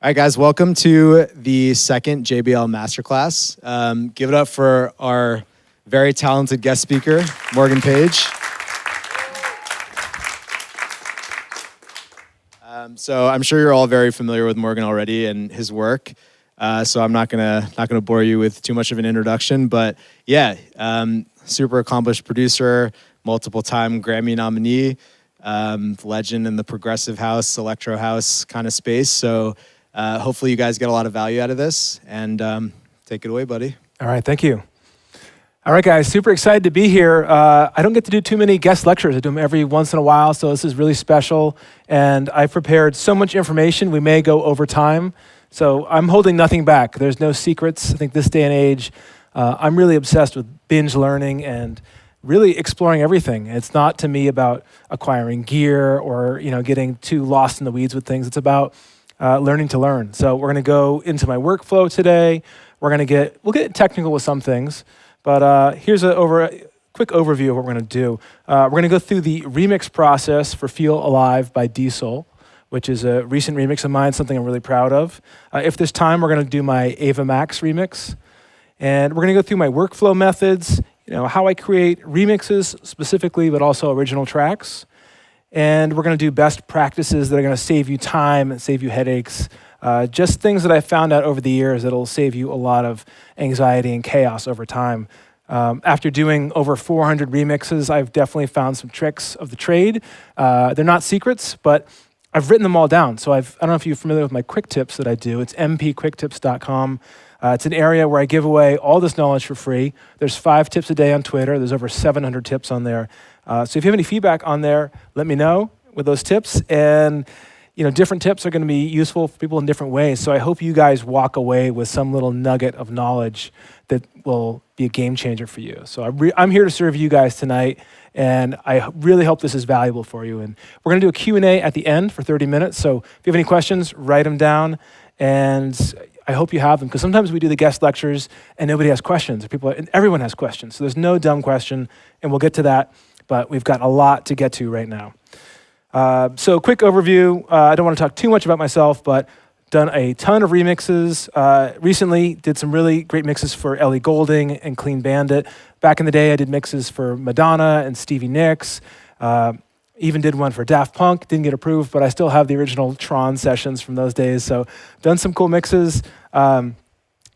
All right, guys, welcome to the second JBL Masterclass. Give it up for our very talented guest speaker, Morgan Page. So I'm sure you're all very familiar with Morgan already and his work. So I'm not gonna bore you with too much of an introduction, but yeah, super accomplished producer, multiple-time Grammy nominee, legend in the progressive house, electro house kind of space. So hopefully you guys get a lot of value out of this, and take it away, buddy. All right, thank you. All right, guys, super excited to be here. I don't get to do too many guest lectures. I do them every once in a while, so this is really special. And I've prepared so much information, we may go over time. So I'm holding nothing back. There's no secrets. I think this day and age, I'm really obsessed with binge learning and really exploring everything. It's not to me about acquiring gear or getting too lost in the weeds with things. It's about learning to learn. So we're going to go into my workflow today. We'll get technical with some things, but here's a quick overview of what we're going to do. We're going to go through the remix process for Feel Alive by D-Soul, which is a recent remix of mine, something I'm really proud of. If there's time, we're going to do my Ava Max remix. And we're going to go through my workflow methods, how I create remixes specifically, but also original tracks. And we're going to do best practices that are going to save you time and save you headaches. Just things that I've found out over the years that'll save you a lot of anxiety and chaos over time. After doing over 400 remixes, I've definitely found some tricks of the trade. They're not secrets, but I've written them all down. So I don't know if you're familiar with my quick tips that I do. It's mpquicktips.com. It's an area where I give away all this knowledge for free. There's 5 tips a day on Twitter. There's over 700 tips on there. So if you have any feedback on there, let me know with those tips. And different tips are going to be useful for people in different ways. So I hope you guys walk away with some little nugget of knowledge that will be a game changer for you. So I'm here to serve you guys tonight, and I really hope this is valuable for you. And we're going to do a Q&A at the end for 30 minutes. So if you have any questions, write them down. And I hope you have them, because sometimes we do the guest lectures and nobody has questions. Everyone has questions. So there's no dumb question, and we'll get to that. But we've got a lot to get to right now. So quick overview. I don't want to talk too much about myself, but done a ton of remixes. Recently did some really great mixes for Ellie Goulding and Clean Bandit. Back in the day, I did mixes for Madonna and Stevie Nicks. Even did one for Daft Punk. Didn't get approved, but I still have the original Tron sessions from those days. So done some cool mixes. And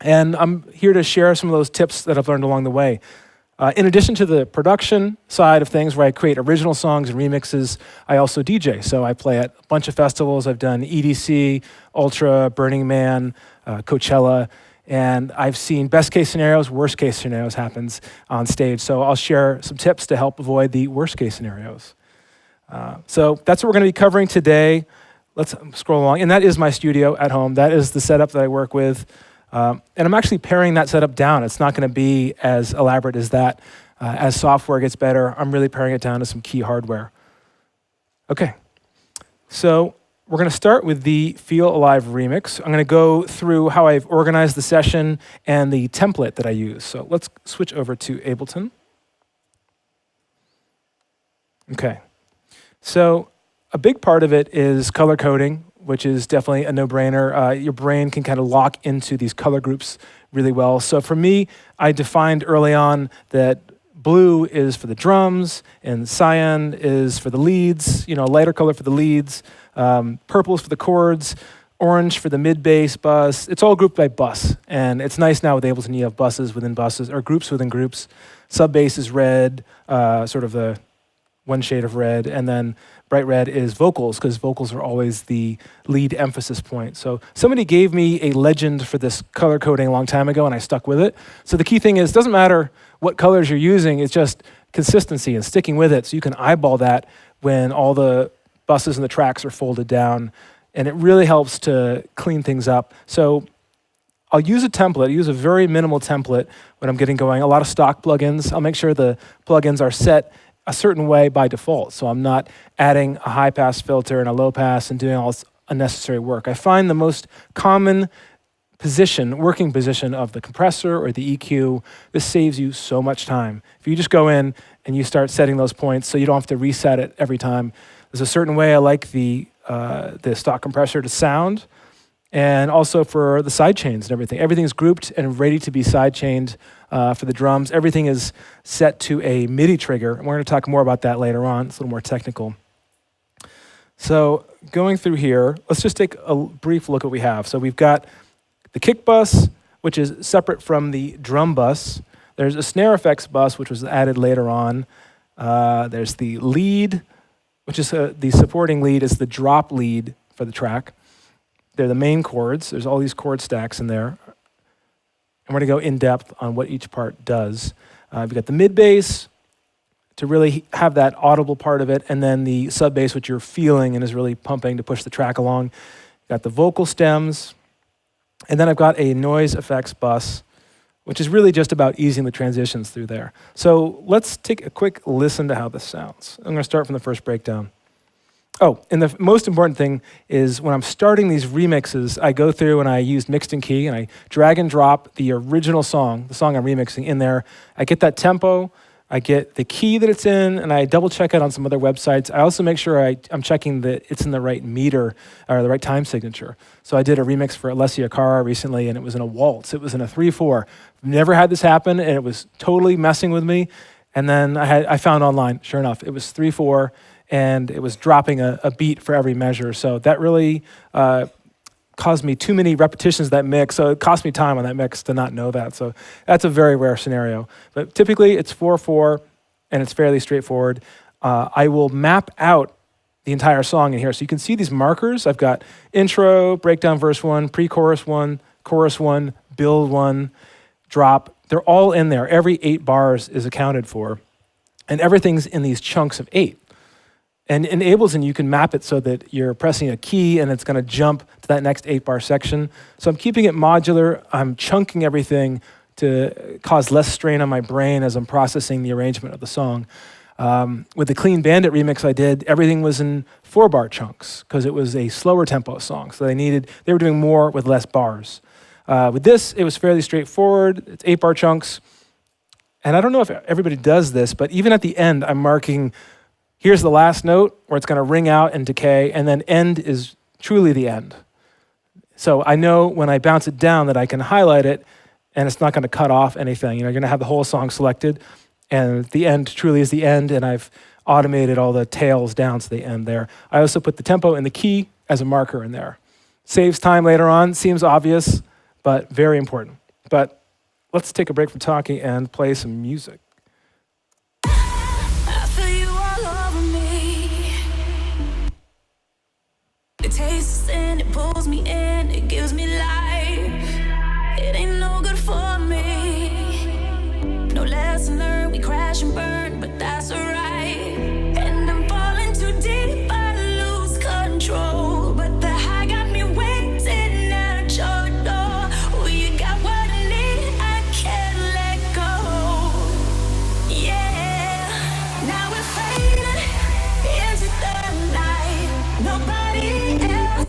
I'm here to share some of those tips that I've learned along the way. In addition to the production side of things where I create original songs and remixes, I also DJ. So I play at a bunch of festivals. I've done EDC, Ultra, Burning Man, Coachella, and I've seen best case scenarios, worst case scenarios happens on stage. So I'll share some tips to help avoid the worst case scenarios. So that's what we're going to be covering today. Let's scroll along. And that is my studio at home. That is the setup that I work with. And I'm actually paring that setup down. It's not going to be as elaborate as that. As software gets better, I'm really paring it down to some key hardware. Okay, so we're going to start with the Feel Alive remix. I'm going to go through how I've organized the session and the template that I use. So let's switch over to Ableton. Okay, so a big part of it is color coding, which is definitely a no-brainer. Your brain can kind of lock into these color groups really well. So for me, I defined early on that blue is for the drums, and cyan is for the leads, lighter color for the leads, purple is for the chords, orange for the mid-bass bus. It's all grouped by bus, and it's nice now with Ableton you have buses within buses, or groups within groups. Sub-bass is red, sort of the one shade of red, and then bright red is vocals, because vocals are always the lead emphasis point. So somebody gave me a legend for this color coding a long time ago, and I stuck with it. So the key thing is, it doesn't matter what colors you're using, it's just consistency and sticking with it, so you can eyeball that when all the buses and the tracks are folded down, and it really helps to clean things up. So I'll use a template, use a very minimal template when I'm getting going. A lot of stock plugins. I'll make sure the plugins are set a certain way by default. So I'm not adding a high pass filter and a low pass and doing all this unnecessary work. I find the most common working position of the compressor or the EQ, this saves you so much time. If you just go in and you start setting those points so you don't have to reset it every time. There's a certain way I like the stock compressor to sound, and also for the sidechains and everything. Everything is grouped and ready to be sidechained for the drums. Everything is set to a Midi trigger, and we're going to talk more about that later on. It's a little more technical. So going through here, let's just take a brief look at what we have. So we've got the kick bus, which is separate from the drum bus. There's a snare effects bus, which was added later on. There's the lead, which is the supporting lead is the drop lead for the track. They're the main chords. There's all these chord stacks in there. And we're going to go in depth on what each part does. We've got the mid bass to really have that audible part of it, and then the sub bass, which you're feeling and is really pumping to push the track along. Got the vocal stems, and then I've got a noise effects bus, which is really just about easing the transitions through there. So let's take a quick listen to how this sounds. I'm going to start from the first breakdown. Oh, and the most important thing is when I'm starting these remixes, I go through and I use mixed in key, and I drag and drop the original song, the song I'm remixing, in there. I get that tempo, I get the key that it's in, and I double check it on some other websites. I also make sure I'm checking that it's in the right meter or the right time signature. So I did a remix for Alessia Cara recently, and it was in a waltz. It was in a 3/4. Never had this happen, and it was totally messing with me. And then I found online, sure enough, it was 3/4, and it was dropping a beat for every measure. So that really caused me too many repetitions of that mix, so it cost me time on that mix to not know that. So that's a very rare scenario. But typically it's 4/4, and it's fairly straightforward. I will map out the entire song in here. So you can see these markers. I've got intro, breakdown verse 1, pre-chorus 1, chorus 1, build 1, drop. They're all in there. Every 8 bars is accounted for, and everything's in these chunks of 8. And in Ableton, you can map it so that you're pressing a key and it's going to jump to that next 8-bar section. So I'm keeping it modular. I'm chunking everything to cause less strain on my brain as I'm processing the arrangement of the song. With the Clean Bandit remix I did, everything was in 4-bar chunks because it was a slower tempo song. So they were doing more with less bars. With this, it was fairly straightforward. It's 8-bar chunks. And I don't know if everybody does this, but even at the end, I'm marking, here's the last note where it's going to ring out and decay, and then end is truly the end. So I know when I bounce it down that I can highlight it, and it's not going to cut off anything. You're going to have the whole song selected, and the end truly is the end, and I've automated all the tails down to the end there. I also put the tempo and the key as a marker in there. Saves time later on, seems obvious, but very important. But let's take a break from talking and play some music. It tastes and it pulls me in, it gives me life. It ain't no good for me. No lesson learned, we crash and burn, but that's alright. And I'm falling too deep, I lose control. But the high got me waiting at your door. Oh, you got what I need, I can't let go. Yeah, now we're fading into the night. Nobody else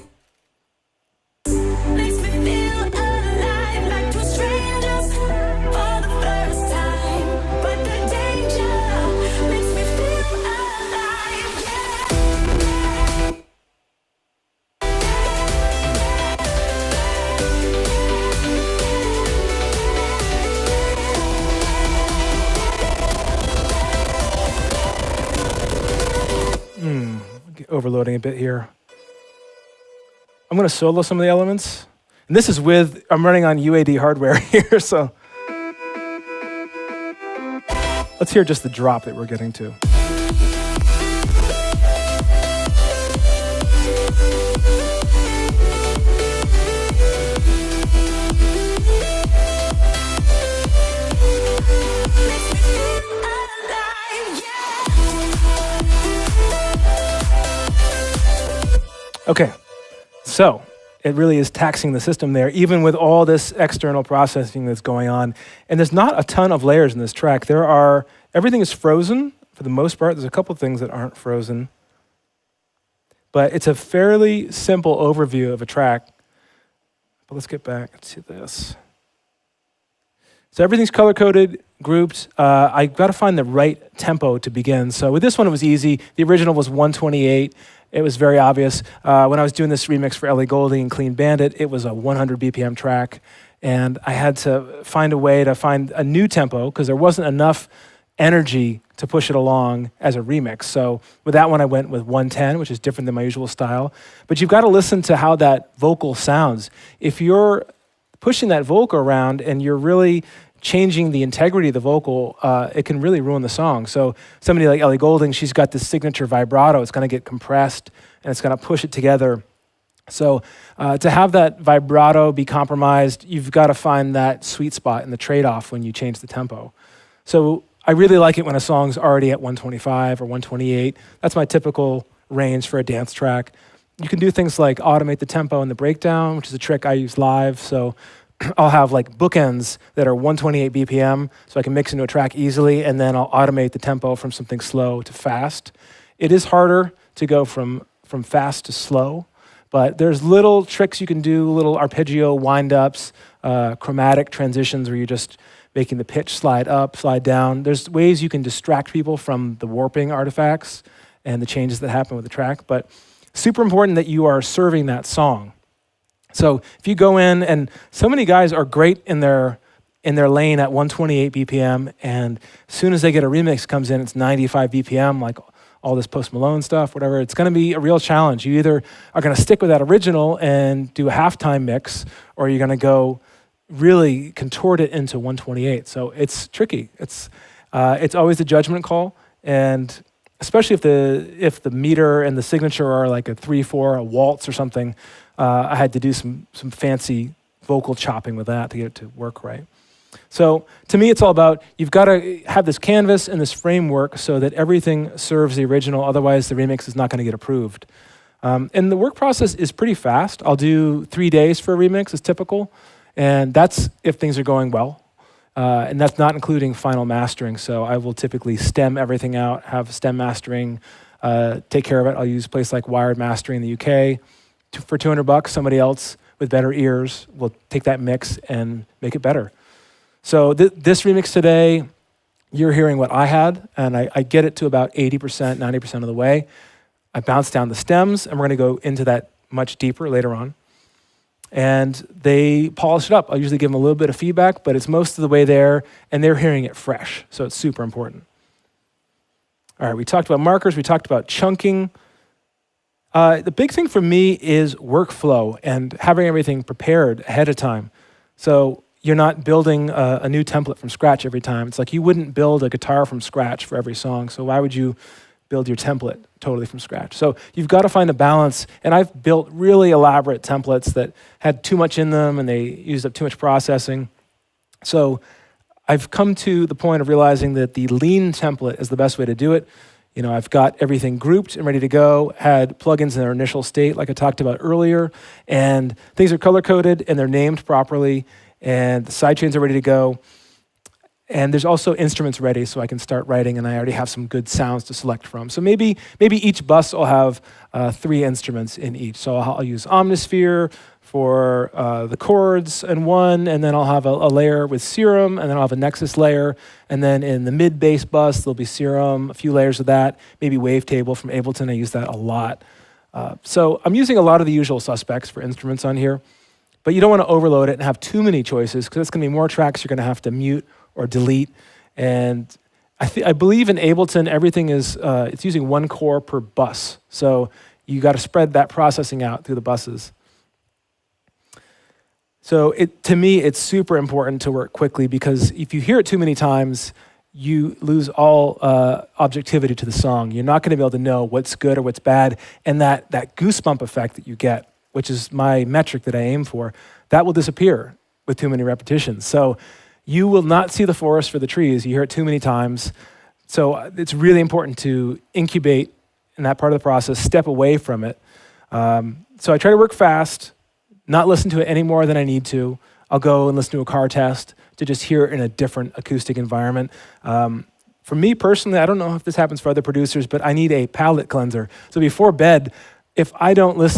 makes me feel alive, like two strangers for the first time. But the danger makes me feel alive, yeah. Overloading a bit here. I'm going to solo some of the elements. And this is I'm running on UAD hardware here, so. Let's hear just the drop that we're getting to. Makes me feel alive, yeah. Okay, so it really is taxing the system there, even with all this external processing that's going on. And there's not a ton of layers in this track. Everything is frozen for the most part. There's a couple things that aren't frozen. But it's a fairly simple overview of a track. But let's get back to this. So everything's color-coded, grouped. I've got to find the right tempo to begin. So with this one, it was easy. The original was 128. it was very obvious. When I was doing this remix for Ellie Goulding and Clean Bandit, it was a 100 BPM track, and I had to find a way to find a new tempo because there wasn't enough energy to push it along as a remix. So with that one, I went with 110, which is different than my usual style. But you've got to listen to how that vocal sounds. If you're pushing that vocal around and you're really changing the integrity of the vocal, it can really ruin the song. So somebody like Ellie Goulding, she's got this signature vibrato. It's going to get compressed, and it's going to push it together. So to have that vibrato be compromised, you've got to find that sweet spot in the trade-off when you change the tempo. So I really like it when a song's already at 125 or 128. That's my typical range for a dance track. You can do things like automate the tempo and the breakdown, which is a trick I use live. So I'll have like bookends that are 128 BPM, so I can mix into a track easily, and then I'll automate the tempo from something slow to fast. It is harder to go from fast to slow, but there's little tricks you can do, little arpeggio wind-ups, chromatic transitions where you're just making the pitch slide up, slide down. There's ways you can distract people from the warping artifacts and the changes that happen with the track, but super important that you are serving that song. So if you go in, and so many guys are great in their lane at 128 BPM, and as soon as they get a remix comes in, it's 95 BPM, like all this Post Malone stuff, whatever. It's going to be a real challenge. You either are going to stick with that original and do a halftime mix, or you're going to go really contort it into 128. So it's tricky. It's always a judgment call, and especially if the meter and the signature are like a 3/4, a waltz or something. I had to do some fancy vocal chopping with that to get it to work right. So to me, it's all about, you've got to have this canvas and this framework so that everything serves the original, otherwise the remix is not going to get approved. And the work process is pretty fast. I'll do 3 days for a remix, is typical, and that's if things are going well. And that's not including final mastering, so I will typically stem everything out, have stem mastering, take care of it. I'll use a place like Wired Mastering in the UK. For $200, somebody else with better ears will take that mix and make it better. So this remix today, you're hearing what I had, and I get it to about 80%, 90% of the way. I bounce down the stems, and we're going to go into that much deeper later on. And they polish it up. I'll usually give them a little bit of feedback, but it's most of the way there, and they're hearing it fresh, so it's super important. All right, we talked about markers, we talked about chunking. The big thing for me is workflow and having everything prepared ahead of time. So you're not building a new template from scratch every time. It's like you wouldn't build a guitar from scratch for every song, so why would you build your template totally from scratch? So you've got to find a balance, and I've built really elaborate templates that had too much in them and they used up too much processing. So I've come to the point of realizing that the lean template is the best way to do it. You know, I've got everything grouped and ready to go, had plugins in their initial state like I talked about earlier, and things are color-coded and they're named properly, and the sidechains are ready to go. And there's also instruments ready so I can start writing, and I already have some good sounds to select from. So maybe each bus will have 3 instruments in each. So I'll use Omnisphere for the chords in one, and then I'll have a layer with Serum, and then I'll have a Nexus layer, and then in the mid-bass bus, there'll be Serum, a few layers of that, maybe Wavetable from Ableton. I use that a lot. So I'm using a lot of the usual suspects for instruments on here, but you don't want to overload it and have too many choices, because it's going to be more tracks you're going to have to mute or delete. And I believe in Ableton, everything is, it's using 1 core per bus. So you got to spread that processing out through the buses. So to me, it's super important to work quickly, because if you hear it too many times, you lose all objectivity to the song. You're not going to be able to know what's good or what's bad. And that goosebump effect that you get, which is my metric that I aim for, that will disappear with too many repetitions. So you will not see the forest for the trees. You hear it too many times. So it's really important to incubate in that part of the process, step away from it. So I try to work fast, not listen to it any more than I need to. I'll go and listen to a car test to just hear it in a different acoustic environment. For me personally, I don't know if this happens for other producers, but I need a palate cleanser. So before bed, if I don't watch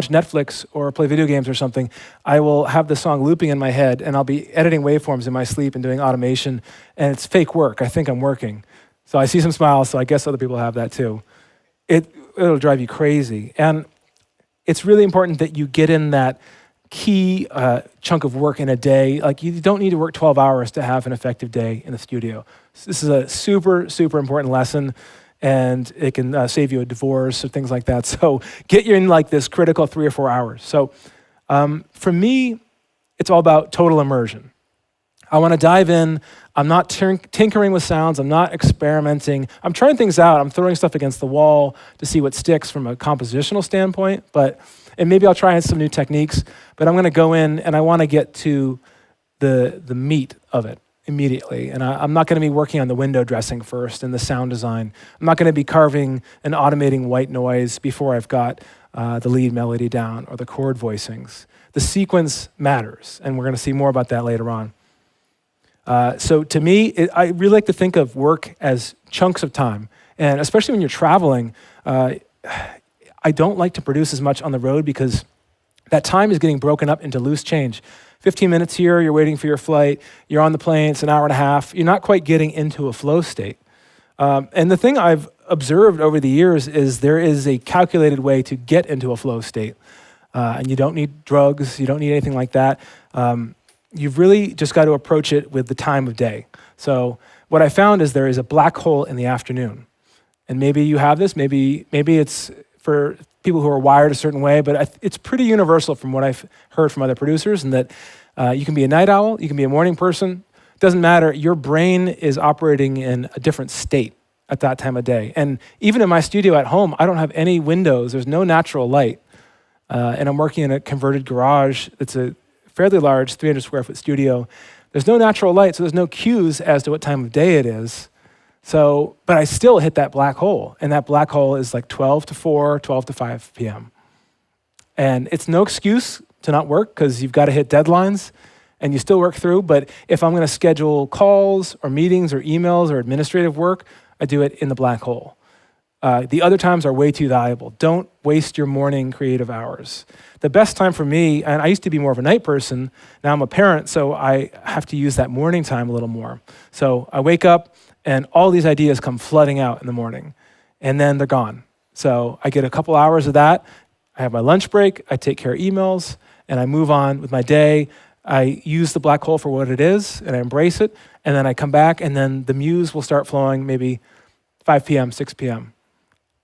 Netflix or play video games or something, I will have the song looping in my head, and I'll be editing waveforms in my sleep and doing automation, and it's fake work. I think I'm working. So I see some smiles, so I guess other people have that too. it'll drive you crazy. And it's really important that you get in that key chunk of work in a day. Like, you don't need to work 12 hours to have an effective day in the studio. So this is a super, super important lesson, and it can save you a divorce or things like that. So get you in like this critical 3 or 4 hours. So for me, it's all about total immersion. I want to dive in. I'm not tinkering with sounds. I'm not experimenting. I'm trying things out. I'm throwing stuff against the wall to see what sticks from a compositional standpoint. And maybe I'll try some new techniques, but I'm going to go in and I want to get to the meat of it immediately. And I'm not going to be working on the window dressing first and the sound design. I'm not going to be carving and automating white noise before I've got the lead melody down or the chord voicings. The sequence matters, and we're going to see more about that later on. So to me, I really like to think of work as chunks of time. And especially when you're traveling, I don't like to produce as much on the road because that time is getting broken up into loose change. 15 minutes here, you're waiting for your flight, you're on the plane, it's an hour and a half, you're not quite getting into a flow state. And the thing I've observed over the years is there is a calculated way to get into a flow state. And you don't need drugs, you don't need anything like that. You've really just got to approach it with the time of day. So what I found is there is a black hole in the afternoon. And maybe you have this, maybe it's for people who are wired a certain way, but it's pretty universal from what I've heard from other producers, and that you can be a night owl, you can be a morning person. It doesn't matter, your brain is operating in a different state at that time of day. And even in my studio at home, I don't have any windows, there's no natural light. And I'm working in a converted garage. It's a fairly large 300 square foot studio. There's no natural light, so there's no cues as to what time of day it is. So, but I still hit that black hole, and that black hole is like 12 to 4, 12 to 5 p.m. And it's no excuse to not work because you've got to hit deadlines and you still work through. But if I'm going to schedule calls or meetings or emails or administrative work, I do it in the black hole. The other times are way too valuable. Don't waste your morning creative hours. The best time for me, and I used to be more of a night person, now I'm a parent, so I have to use that morning time a little more. So I wake up and all these ideas come flooding out in the morning, and then they're gone. So I get a couple hours of that. I have my lunch break, I take care of emails, and I move on with my day. I use the black hole for what it is, and I embrace it, and then I come back, and then the muse will start flowing maybe 5 p.m., 6 p.m.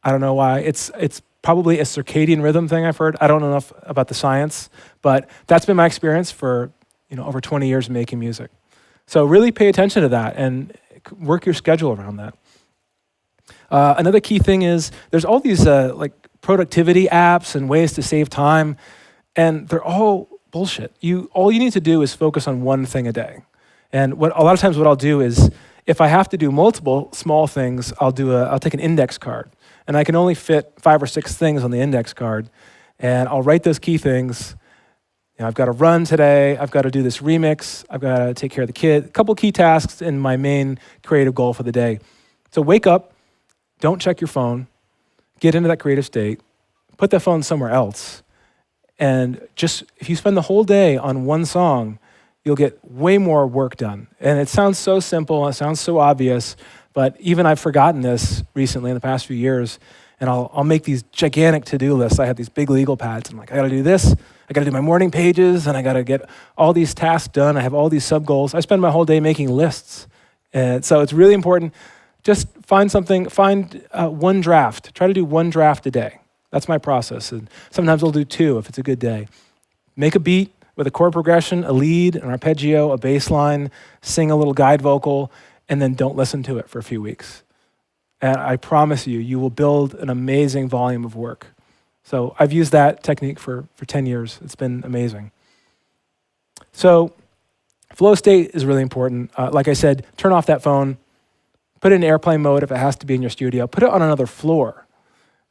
I don't know why. It's probably a circadian rhythm thing I've heard. I don't know enough about the science, but that's been my experience for over 20 years of making music. So really pay attention to that and work your schedule around that. Another key thing is there's all these like productivity apps and ways to save time, and they're all bullshit. All you need to do is focus on one thing a day. And a lot of times what I'll do is if I have to do multiple small things, I'll take an index card. And I can only fit 5 or 6 things on the index card. And I'll write those key things. I've got to run today. I've got to do this remix. I've got to take care of the kid. A couple key tasks in my main creative goal for the day. So wake up, don't check your phone, get into that creative state, put that phone somewhere else. And just, if you spend the whole day on one song, you'll get way more work done. And it sounds so simple, it sounds so obvious, but even I've forgotten this recently in the past few years, and I'll make these gigantic to-do lists. I have these big legal pads. I'm like, I gotta do this, I gotta do my morning pages, and I gotta get all these tasks done. I have all these sub-goals. I spend my whole day making lists. And so it's really important. Just find one draft. Try to do one draft a day. That's my process. And sometimes I'll do 2 if it's a good day. Make a beat with a chord progression, a lead, an arpeggio, a bass line, sing a little guide vocal, and then don't listen to it for a few weeks. And I promise you, you will build an amazing volume of work. So I've used that technique for 10 years. It's been amazing. So flow state is really important. Like I said, turn off that phone, put it in airplane mode if it has to be in your studio, put it on another floor.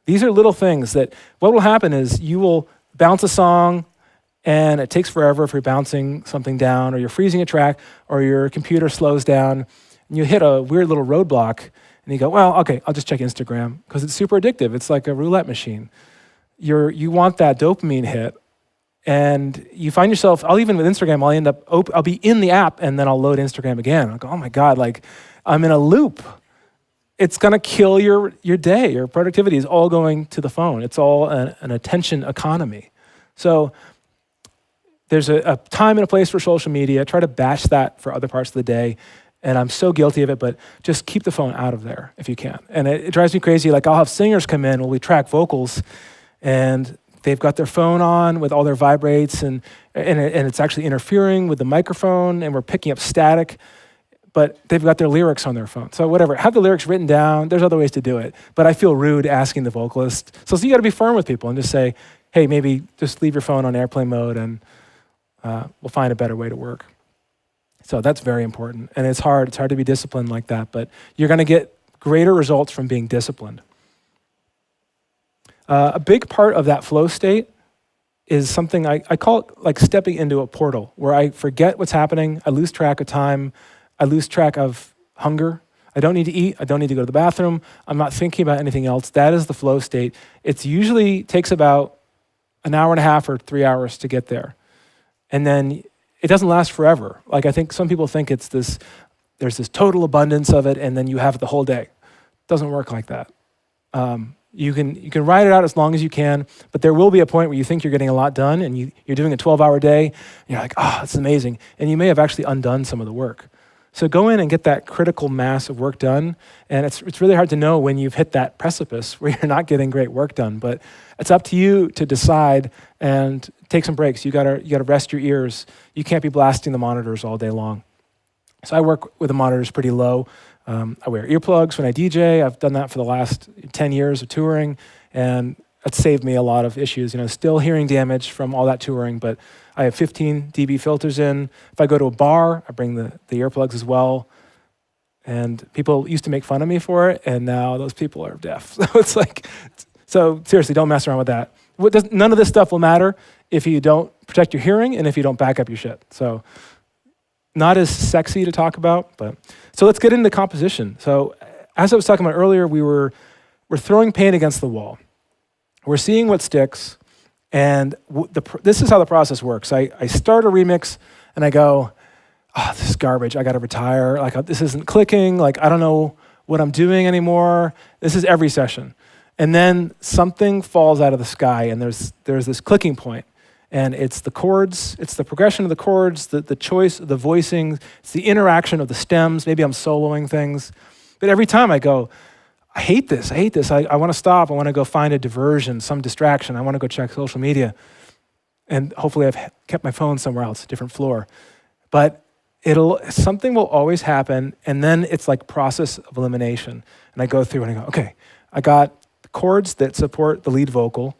These are little things that what will happen is you will bounce a song, and it takes forever if you're bouncing something down, or you're freezing a track, or your computer slows down, and you hit a weird little roadblock, and you go, well, okay, I'll just check Instagram, because it's super addictive. It's like a roulette machine. You want that dopamine hit, and you find yourself, even with Instagram, I'll be in the app, and then I'll load Instagram again. I'll go, oh my God, like I'm in a loop. it's going to kill your day. Your productivity is all going to the phone. It's all an attention economy. So there's a time and a place for social media. Try to batch that for other parts of the day. And I'm so guilty of it, but just keep the phone out of there if you can. And it drives me crazy. Like, I'll have singers come in when we track vocals, and they've got their phone on with all their vibrates, and it's actually interfering with the microphone, and we're picking up static, but they've got their lyrics on their phone. So whatever, have the lyrics written down. There's other ways to do it. But I feel rude asking the vocalist. So you got to be firm with people and just say, hey, maybe just leave your phone on airplane mode, and we'll find a better way to work. So that's very important. And it's hard to be disciplined like that, but you're going to get greater results from being disciplined. A big part of that flow state is something I call it like stepping into a portal, where I forget what's happening, I lose track of time, I lose track of hunger. I don't need to eat, I don't need to go to the bathroom, I'm not thinking about anything else. That is the flow state. It usually takes about an hour and a half or 3 hours to get there. And then it doesn't last forever. Like, I think some people think there's this total abundance of it, and then you have it the whole day. It doesn't work like that. You can ride it out as long as you can, but there will be a point where you think you're getting a lot done, and you're doing a 12-hour day, and you're like, oh, it's amazing. And you may have actually undone some of the work. So go in and get that critical mass of work done, and it's really hard to know when you've hit that precipice where you're not getting great work done, but it's up to you to decide and take some breaks. You gotta rest your ears. You can't be blasting the monitors all day long. So I work with the monitors pretty low. I wear earplugs when I DJ. I've done that for the last 10 years of touring, and it's saved me a lot of issues. Still hearing damage from all that touring, but I have 15 dB filters in. If I go to a bar, I bring the earplugs as well. And people used to make fun of me for it, and now those people are deaf. So it's like, so seriously, don't mess around with that. None of this stuff will matter if you don't protect your hearing and if you don't back up your shit. So not as sexy to talk about, but so let's get into composition. So as I was talking about earlier, we're throwing paint against the wall. We're seeing what sticks, and this is how the process works. I start a remix, and I go, oh, this is garbage. I got to retire. Like, this isn't clicking. Like, I don't know what I'm doing anymore. This is every session. And then something falls out of the sky, and there's this clicking point. And it's the chords, it's the progression of the chords, the choice of the voicing, it's the interaction of the stems. Maybe I'm soloing things. But every time I go, I hate this. I want to stop. I want to go find a diversion, some distraction. I want to go check social media. And hopefully I've kept my phone somewhere else, a different floor. But something will always happen, and then it's like process of elimination. And I go through and I go, okay, I got the chords that support the lead vocal.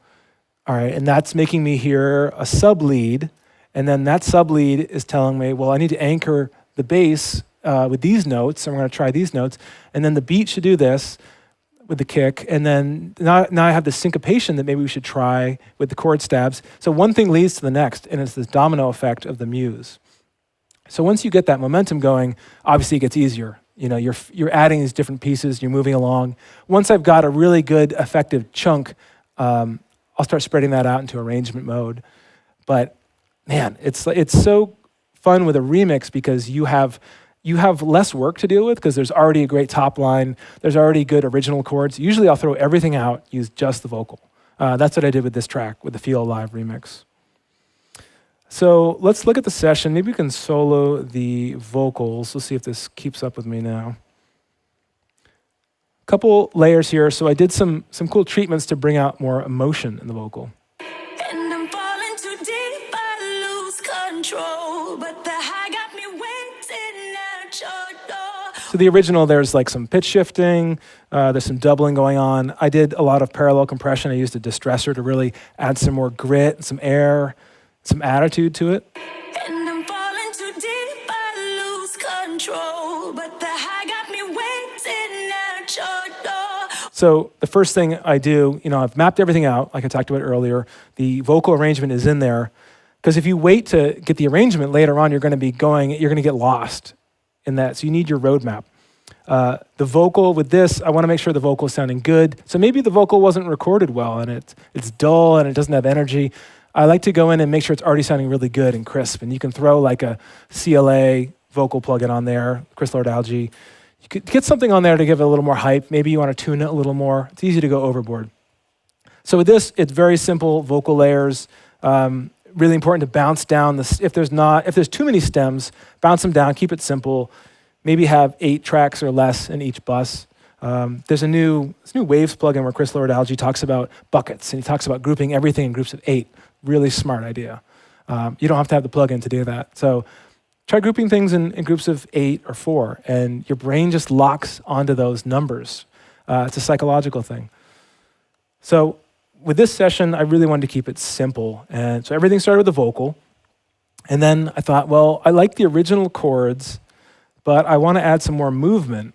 All right, and that's making me hear a sub-lead, and then that sub-lead is telling me, well, I need to anchor the bass with these notes, and we're going to try these notes, and then the beat should do this with the kick, and then now I have this syncopation that maybe we should try with the chord stabs. So one thing leads to the next, and it's this domino effect of the muse. So once you get that momentum going, obviously it gets easier. You're adding these different pieces, you're moving along. Once I've got a really good, effective chunk, I'll start spreading that out into arrangement mode. But man, it's so fun with a remix because you have less work to deal with because there's already a great top line, there's already good original chords. Usually I'll throw everything out, use just the vocal. That's what I did with this track, with the Feel Alive remix. So let's look at the session. Maybe we can solo the vocals. Let's see if this keeps up with me now. Couple layers here. So I did some cool treatments to bring out more emotion in the vocal. And I'm falling too deep, I lose control, but the high got me waiting at your door. So the original, there's like some pitch shifting, there's some doubling going on. I did a lot of parallel compression. I used a distressor to really add some more grit, some air, some attitude to it. And I'm falling too deep, I lose control, but the high got me waiting at your door. So the first thing I do, I've mapped everything out, like I talked about earlier. The vocal arrangement is in there, because if you wait to get the arrangement later on, you're going to get lost in that. So you need your roadmap. The vocal with this, I want to make sure the vocal is sounding good. So maybe the vocal wasn't recorded well, and it's dull and it doesn't have energy. I like to go in and make sure it's already sounding really good and crisp. And you can throw like a CLA vocal plugin on there, Chris Lord Algae. you could get something on there to give it a little more hype. Maybe you want to tune it a little more. It's easy to go overboard. So with this, it's very simple vocal layers. Really important to bounce down this. If there's too many stems, bounce them down, keep it simple. Maybe have 8 tracks or less in each bus. There's a new Waves plugin where Chris Lourdalgi talks about buckets, and he talks about grouping everything in groups of 8. Really smart idea. You don't have to have the plugin to do that. So try grouping things in groups of 8 or 4, and your brain just locks onto those numbers. It's a psychological thing. So with this session, I really wanted to keep it simple. And so everything started with the vocal. And then I thought, well, I like the original chords, but I want to add some more movement.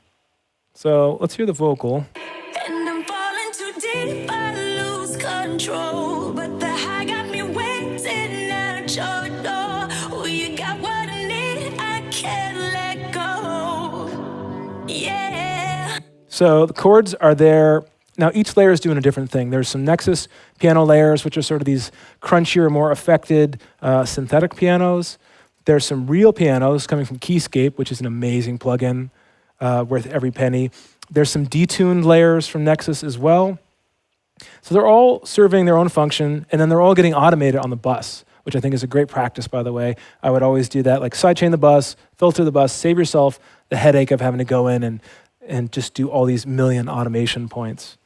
So let's hear the vocal. And I'm falling too deep, I lose control. But the high got me waiting at your door. Oh, you got what I need, I can't let go. Yeah. So the chords are there. Now each layer is doing a different thing. There's some Nexus piano layers, which are sort of these crunchier, more affected synthetic pianos. There's some real pianos coming from Keyscape, which is an amazing plugin, worth every penny. There's some detuned layers from Nexus as well. So they're all serving their own function, and then they're all getting automated on the bus, which I think is a great practice, by the way. I would always do that, like sidechain the bus, filter the bus, save yourself the headache of having to go in and just do all these million automation points.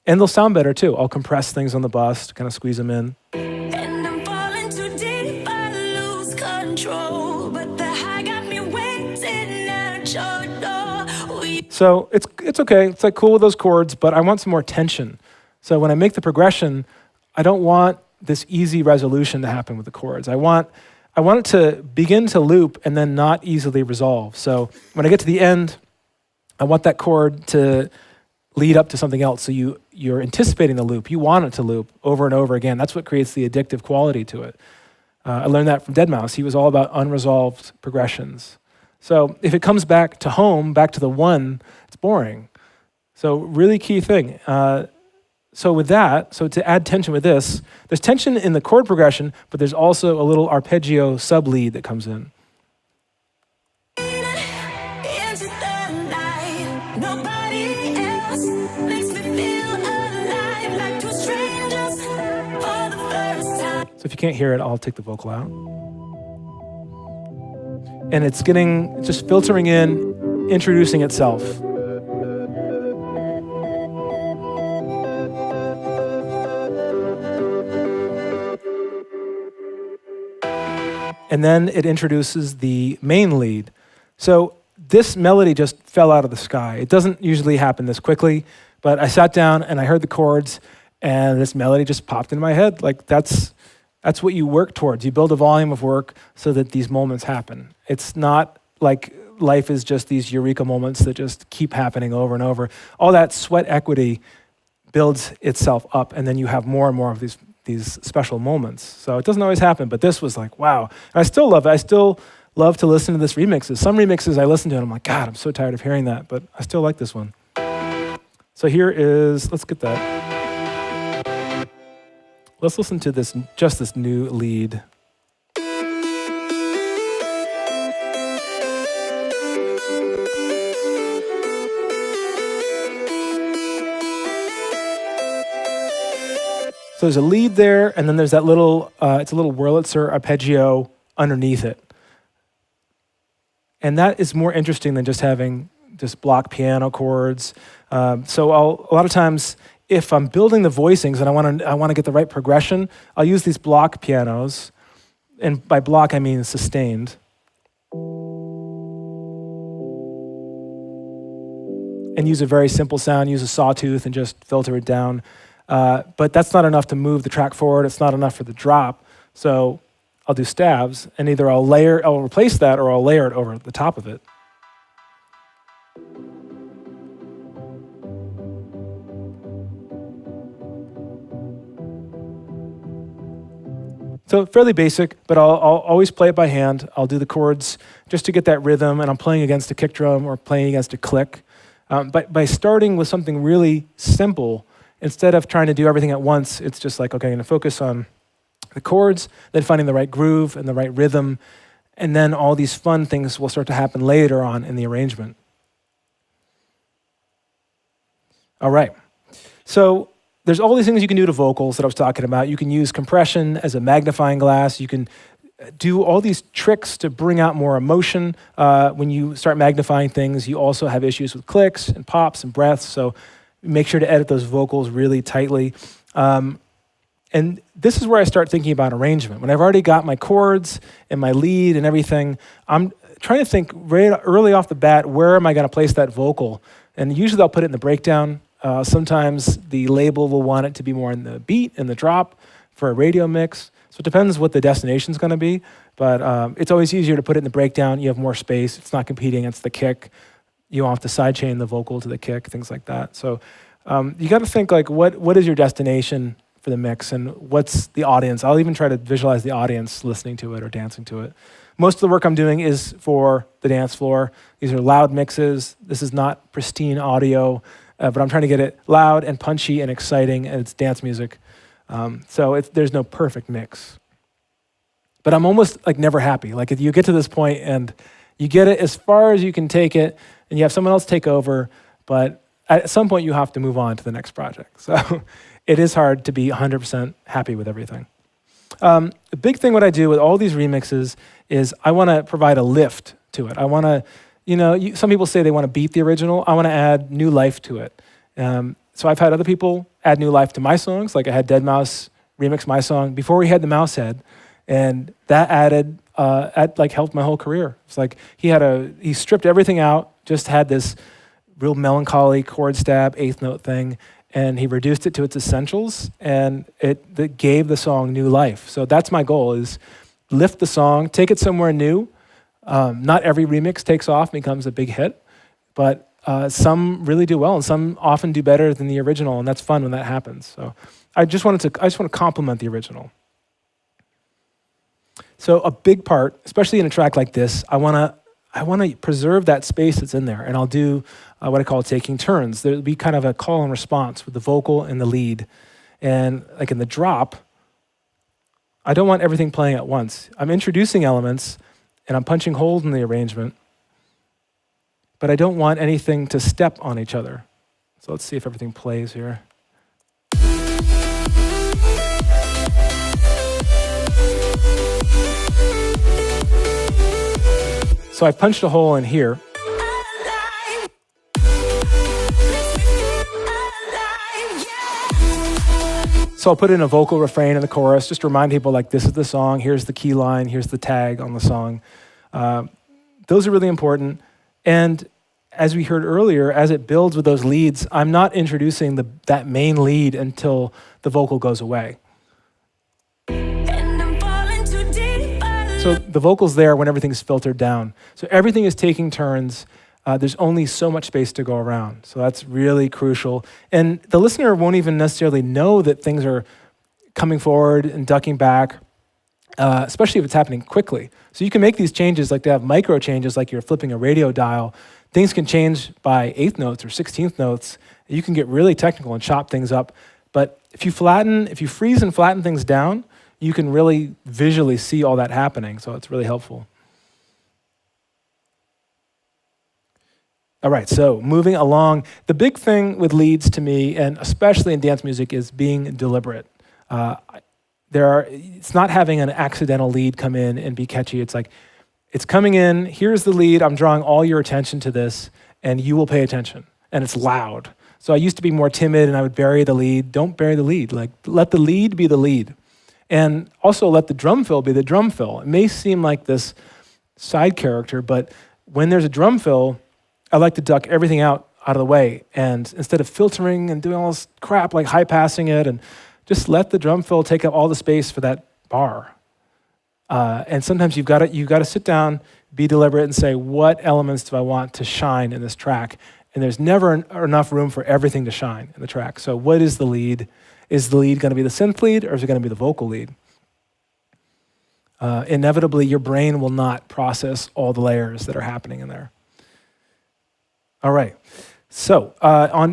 And they'll sound better too. I'll compress things on the bus to kind of squeeze them in. And I'm falling too deep, I lose control. But the high got me waiting at your door. So it's okay. It's like cool with those chords, but I want some more tension. So when I make the progression, I don't want this easy resolution to happen with the chords. I want it to begin to loop and then not easily resolve. So when I get to the end, I want that chord to lead up to something else. So you're anticipating the loop. You want it to loop over and over again. That's what creates the addictive quality to it. I learned that from Deadmau5. He was all about unresolved progressions. So if it comes back to home, back to the 1, it's boring. So really key thing. So with that, so to add tension with this, there's tension in the chord progression, but there's also a little arpeggio sub-lead that comes in. So if you can't hear it, I'll take the vocal out. And it's just filtering in, introducing itself. And then it introduces the main lead. So this melody just fell out of the sky. It doesn't usually happen this quickly, but I sat down and I heard the chords and this melody just popped in my head. Like that's what you work towards. You build a volume of work so that these moments happen. It's not like life is just these eureka moments that just keep happening over and over. All that sweat equity builds itself up, and then you have more and more of these special moments. So it doesn't always happen, but this was like, wow. And I still love it. I still love to listen to this remixes. Some remixes I listen to and I'm like, God, I'm so tired of hearing that, but I still like this one. So here is, let's get that. Let's listen to this new lead. So there's a lead there, and then there's that little, it's a little Wurlitzer arpeggio underneath it. And that is more interesting than just having just block piano chords. So a lot of times, if I'm building the voicings and I want to get the right progression, I'll use these block pianos. And by block, I mean sustained. And use a very simple sound, use a sawtooth and just filter it down. But that's not enough to move the track forward. It's not enough for the drop. So I'll do stabs, and either I'll replace that or I'll layer it over the top of it. So fairly basic, but I'll always play it by hand. I'll do the chords just to get that rhythm, and I'm playing against a kick drum or playing against a click. But by starting with something really simple, instead of trying to do everything at once, it's just like, okay, I'm gonna focus on the chords, then finding the right groove and the right rhythm, and then all these fun things will start to happen later on in the arrangement. All right. So there's all these things you can do to vocals that I was talking about. You can use compression as a magnifying glass. You can do all these tricks to bring out more emotion. When you start magnifying things, you also have issues with clicks and pops and breaths. So make sure to edit those vocals really tightly. And this is where I start thinking about arrangement. When I've already got my chords and my lead and everything, I'm trying to think right early off the bat, where am I going to place that vocal? And usually I'll put it in the breakdown. Sometimes the label will want it to be more in the beat and the drop for a radio mix. So it depends what the destination's going to be. But it's always easier to put it in the breakdown. You have more space. It's not competing against the kick. You don't have to sidechain the vocal to the kick, things like that. So you got to think like, what is your destination for the mix and what's the audience? I'll even try to visualize the audience listening to it or dancing to it. Most of the work I'm doing is for the dance floor. These are loud mixes. This is not pristine audio, but I'm trying to get it loud and punchy and exciting, and it's dance music. So there's no perfect mix. But I'm almost like never happy. Like if you get to this point and you get it as far as you can take it and you have someone else take over, but at some point you have to move on to the next project. So it is hard to be 100% happy with everything. The big thing what I do with all these remixes is I want to provide a lift to it. I want to, some people say they want to beat the original. I want to add new life to it. So I've had other people add new life to my songs. Like I had Deadmau5 remix my song before we had the mouse head, and that helped my whole career. It's like he stripped everything out, just had this real melancholy chord stab, eighth note thing, and he reduced it to its essentials, and it gave the song new life. So that's my goal, is lift the song, take it somewhere new. Not every remix takes off and becomes a big hit, but some really do well, and some often do better than the original, and that's fun when that happens. So I just want to compliment the original. So a big part, especially in a track like this, I want to preserve that space that's in there, and I'll do what I call taking turns. There'll be kind of a call and response with the vocal and the lead. And like in the drop, I don't want everything playing at once. I'm introducing elements, and I'm punching holes in the arrangement, but I don't want anything to step on each other. So let's see if everything plays here. So I punched a hole in here. So I'll put in a vocal refrain in the chorus, just to remind people like this is the song, here's the key line, here's the tag on the song. Those are really important. And as we heard earlier, as it builds with those leads, I'm not introducing that main lead until the vocal goes away. So the vocal's there when everything's filtered down. So everything is taking turns. There's only so much space to go around. So that's really crucial. And the listener won't even necessarily know that things are coming forward and ducking back, especially if it's happening quickly. So you can make these changes, like to have micro changes, like you're flipping a radio dial. Things can change by 8th notes or 16th notes. You can get really technical and chop things up. But if you freeze and flatten things down, you can really visually see all that happening. So it's really helpful. All right, so moving along. The big thing with leads to me, and especially in dance music, is being deliberate. It's not having an accidental lead come in and be catchy. It's like, it's coming in, here's the lead, I'm drawing all your attention to this, and you will pay attention. And it's loud. So I used to be more timid and I would bury the lead. Don't bury the lead. Like, let the lead be the lead. And also let the drum fill be the drum fill. It may seem like this side character, but when there's a drum fill, I like to duck everything out of the way. And instead of filtering and doing all this crap, like high passing it, and just let the drum fill take up all the space for that bar. And sometimes you've got to sit down, be deliberate, and say, what elements do I want to shine in this track? And there's never enough room for everything to shine in the track. So what is the lead? Is the lead going to be the synth lead, or is it going to be the vocal lead? Inevitably, your brain will not process all the layers that are happening in there. All right. So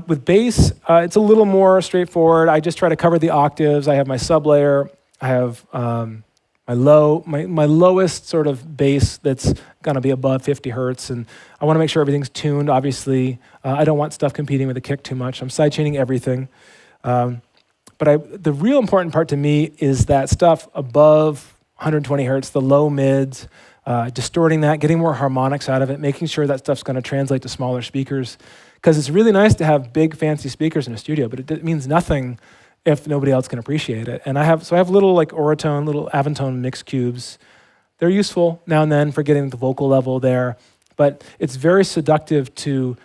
with bass, it's a little more straightforward. I just try to cover the octaves. I have my sub layer. I have my my lowest sort of bass that's going to be above 50 hertz, and I want to make sure everything's tuned. Obviously, I don't want stuff competing with the kick too much. I'm sidechaining everything, but the real important part to me is that stuff above 120 hertz, the low mids, distorting that, getting more harmonics out of it, making sure that stuff's going to translate to smaller speakers, because it's really nice to have big fancy speakers in a studio, but it means nothing if nobody else can appreciate it. And I have little like Oratone, little Aventone mix cubes. They're useful now and then for getting the vocal level there, but it's very seductive to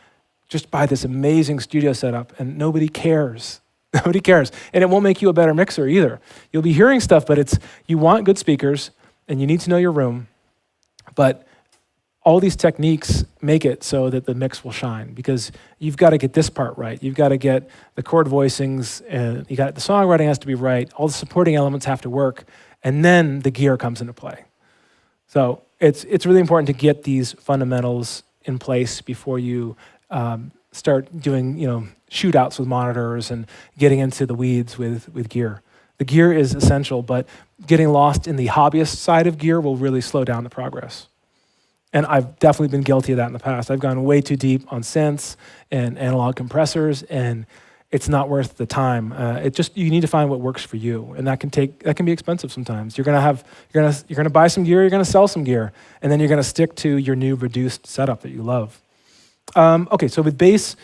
just buy this amazing studio setup and nobody cares. Nobody cares. And it won't make you a better mixer either. You'll be hearing stuff, but you want good speakers and you need to know your room, but all these techniques make it so that the mix will shine, because you've got to get this part right. You've got to get the chord voicings, and the songwriting has to be right. All the supporting elements have to work, and then the gear comes into play. So it's really important to get these fundamentals in place before you start doing shootouts with monitors and getting into the weeds with gear. The gear is essential, but getting lost in the hobbyist side of gear will really slow down the progress. And I've definitely been guilty of that in the past. I've gone way too deep on synths and analog compressors, and it's not worth the time. You need to find what works for you, and that can be expensive sometimes. You're gonna buy some gear, you're gonna sell some gear, and then you're gonna stick to your new reduced setup that you love. Okay, so with bass,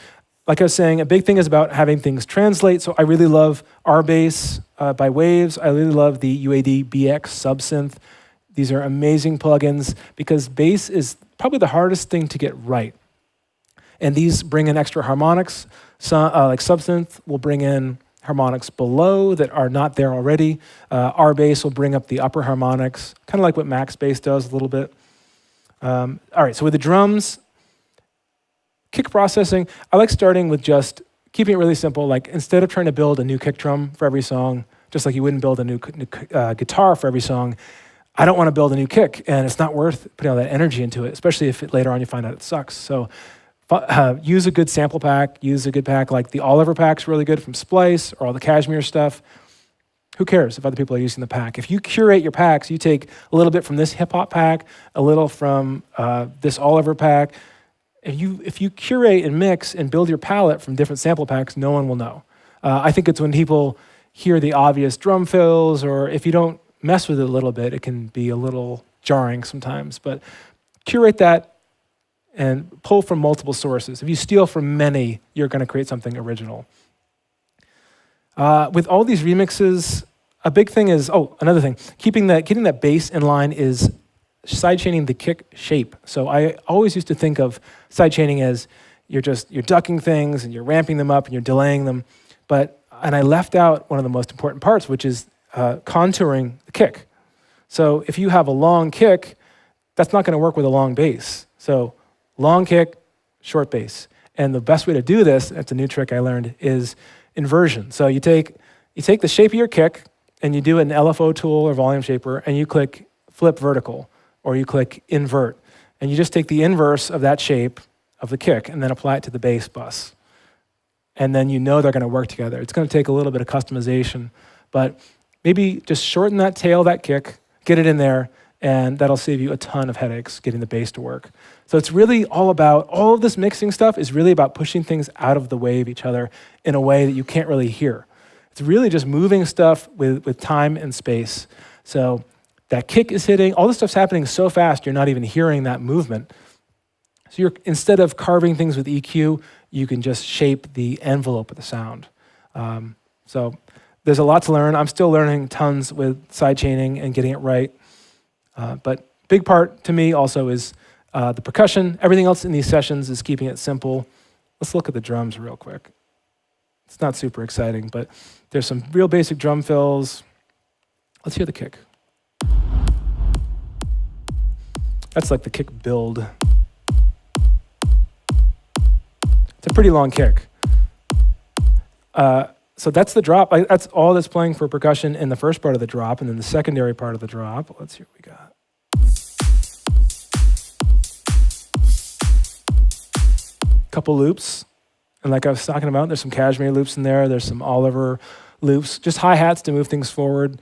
like I was saying, a big thing is about having things translate. So I really love RBass by Waves. I really love the Dbx Sub Synth. These are amazing plugins because bass is probably the hardest thing to get right. And these bring in extra harmonics. Like Sub Synth will bring in harmonics below that are not there already. RBass will bring up the upper harmonics, kind of like what Max Bass does a little bit. All right, so with the drums, kick processing, I like starting with just keeping it really simple. Like instead of trying to build a new kick drum for every song, just like you wouldn't build a new guitar for every song, I don't want to build a new kick, and it's not worth putting all that energy into it, especially if later on you find out it sucks. So use a good sample pack, use a good pack like the Oliver pack's really good from Splice, or all the Cashmere stuff. Who cares if other people are using the pack? If you curate your packs, you take a little bit from this hip-hop pack, a little from this Oliver pack. If you curate and mix and build your palette from different sample packs, no one will know. I think it's when people hear the obvious drum fills, or if you don't mess with it a little bit, it can be a little jarring sometimes. But curate that and pull from multiple sources. If you steal from many, you're going to create something original. With all these remixes, a big thing is, another thing, getting that bass in line is sidechaining the kick shape. So I always used to think of sidechaining as you're ducking things and you're ramping them up and you're delaying them. And I left out one of the most important parts, which is contouring the kick. So if you have a long kick, that's not going to work with a long bass. So long kick, short bass. And the best way to do this, that's a new trick I learned, is inversion. So you take the shape of your kick and you do an LFO tool or volume shaper, and you click flip vertical, or you click invert. And you just take the inverse of that shape of the kick and then apply it to the bass bus. And then you know they're going to work together. It's going to take a little bit of customization, but maybe just shorten that tail, that kick, get it in there, and that'll save you a ton of headaches getting the bass to work. So it's really all of this mixing stuff is really about pushing things out of the way of each other in a way that you can't really hear. It's really just moving stuff with time and space. So that kick is hitting, all this stuff's happening so fast you're not even hearing that movement. So instead of carving things with EQ, you can just shape the envelope of the sound. So there's a lot to learn. I'm still learning tons with sidechaining and getting it right. But big part to me also is the percussion. Everything else in these sessions is keeping it simple. Let's look at the drums real quick. It's not super exciting, but there's some real basic drum fills. Let's hear the kick. That's like the kick build. It's a pretty long kick. So that's the drop. That's all that's playing for percussion in the first part of the drop, and then the secondary part of the drop. Let's see what we got. Couple loops. And like I was talking about, there's some Cashmere loops in there. There's some Oliver loops. Just hi-hats to move things forward.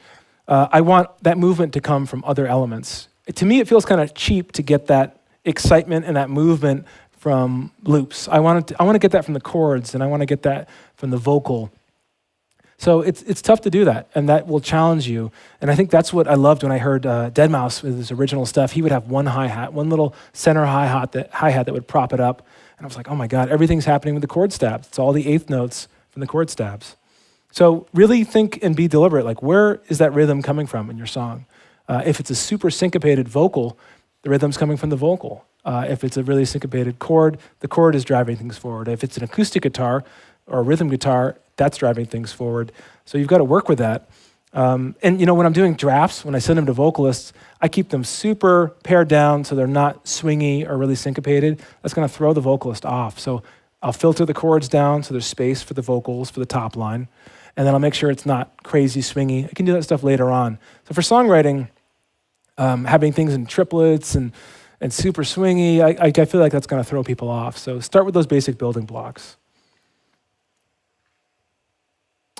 I want that movement to come from other elements. To me, it feels kind of cheap to get that excitement and that movement from loops. I want to get that from the chords, and I want to get that from the vocal. So it's tough to do that, and that will challenge you. And I think that's what I loved when I heard Deadmau5 with his original stuff. He would have one hi-hat, one little center hi-hat that would prop it up. And I was like, oh my God, everything's happening with the chord stabs. It's all the eighth notes from the chord stabs. So really think and be deliberate. Like, where is that rhythm coming from in your song? If it's a super syncopated vocal, the rhythm's coming from the vocal. If it's a really syncopated chord, the chord is driving things forward. If it's an acoustic guitar or a rhythm guitar, that's driving things forward. So you've got to work with that. And when I'm doing drafts, when I send them to vocalists, I keep them super pared down so they're not swingy or really syncopated. That's going to throw the vocalist off. So I'll filter the chords down so there's space for the vocals for the top line. And then I'll make sure it's not crazy swingy. I can do that stuff later on. So for songwriting, having things in triplets and super swingy, I feel like that's going to throw people off. So start with those basic building blocks.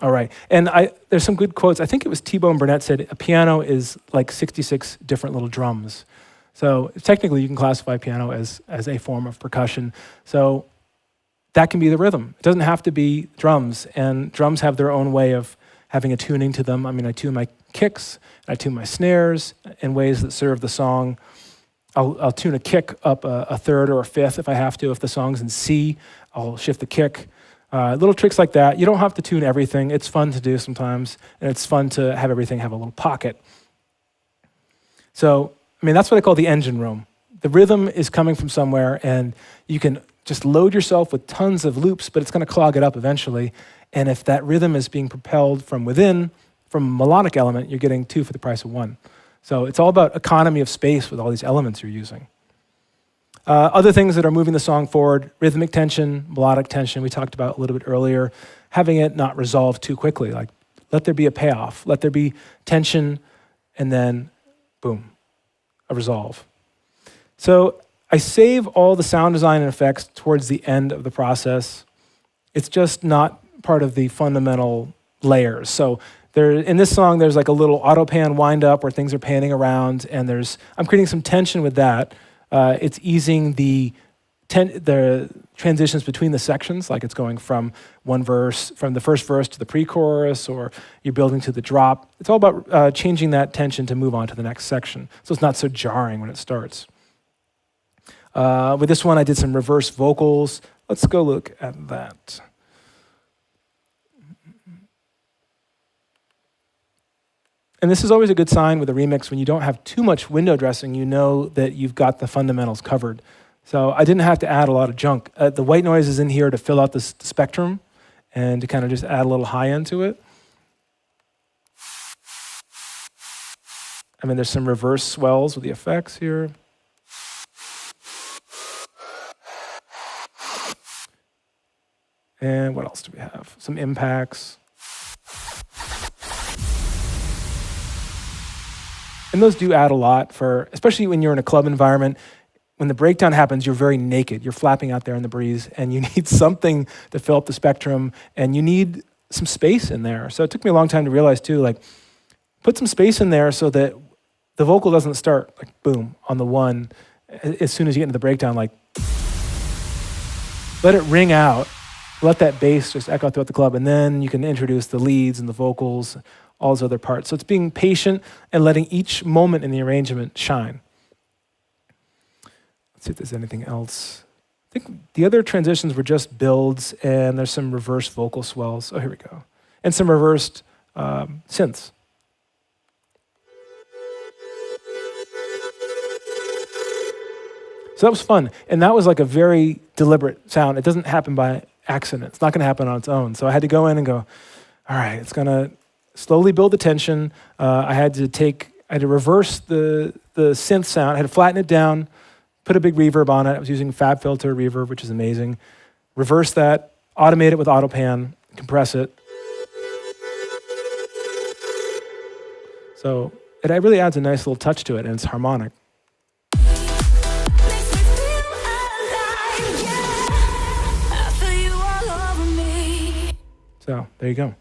All right, and there's some good quotes. I think it was T-Bone Burnett said, a piano is like 66 different little drums. So technically you can classify piano as a form of percussion. So that can be the rhythm. It doesn't have to be drums, and drums have their own way of having a tuning to them. I mean, I tune my kicks, I tune my snares in ways that serve the song. I'll tune a kick up a third or a fifth if I have to. If the song's in C, I'll shift the kick. Little tricks like that. You don't have to tune everything. It's fun to do sometimes, and it's fun to have everything have a little pocket. So, I mean, that's what I call the engine room. The rhythm is coming from somewhere, and you can just load yourself with tons of loops, but it's going to clog it up eventually. And if that rhythm is being propelled from within, from a melodic element, you're getting two for the price of one. So it's all about economy of space with all these elements you're using. Other things that are moving the song forward, rhythmic tension, melodic tension, we talked about a little bit earlier, having it not resolve too quickly. Like, let there be a payoff, let there be tension, and then, boom, a resolve. So I save all the sound design and effects towards the end of the process. It's just not part of the fundamental layers. So in this song, there's like a little auto pan wind up where things are panning around, and I'm creating some tension with that. It's easing the transitions between the sections, like it's going from one verse, from the first verse to the pre-chorus, or you're building to the drop. It's all about changing that tension to move on to the next section, so it's not so jarring when it starts. With this one, I did some reverse vocals. Let's go look at that. And this is always a good sign with a remix. When you don't have too much window dressing, you know that you've got the fundamentals covered. So I didn't have to add a lot of junk. The white noise is in here to fill out the spectrum and to kind of just add a little high end to it. I mean, there's some reverse swells with the effects here. And what else do we have? Some impacts. And those do add a lot especially when you're in a club environment. When the breakdown happens, you're very naked. You're flapping out there in the breeze, and you need something to fill up the spectrum, and you need some space in there. So it took me a long time to realize too, like, put some space in there so that the vocal doesn't start like boom on the one as soon as you get into the breakdown. Like, let it ring out, let that bass just echo throughout the club, and then you can introduce the leads and the vocals, all those other parts. So it's being patient and letting each moment in the arrangement shine. Let's see if there's anything else. I think the other transitions were just builds, and there's some reverse vocal swells. Oh, here we go. And some reversed synths. So that was fun. And that was like a very deliberate sound. It doesn't happen by accident. It's not going to happen on its own. So I had to go in and go, all right, it's going to slowly build the tension. I had to reverse the synth sound. I had to flatten it down, put a big reverb on it. I was using FabFilter reverb, which is amazing. Reverse that, automate it with AutoPan, compress it. So it really adds a nice little touch to it, and it's harmonic. So there you go.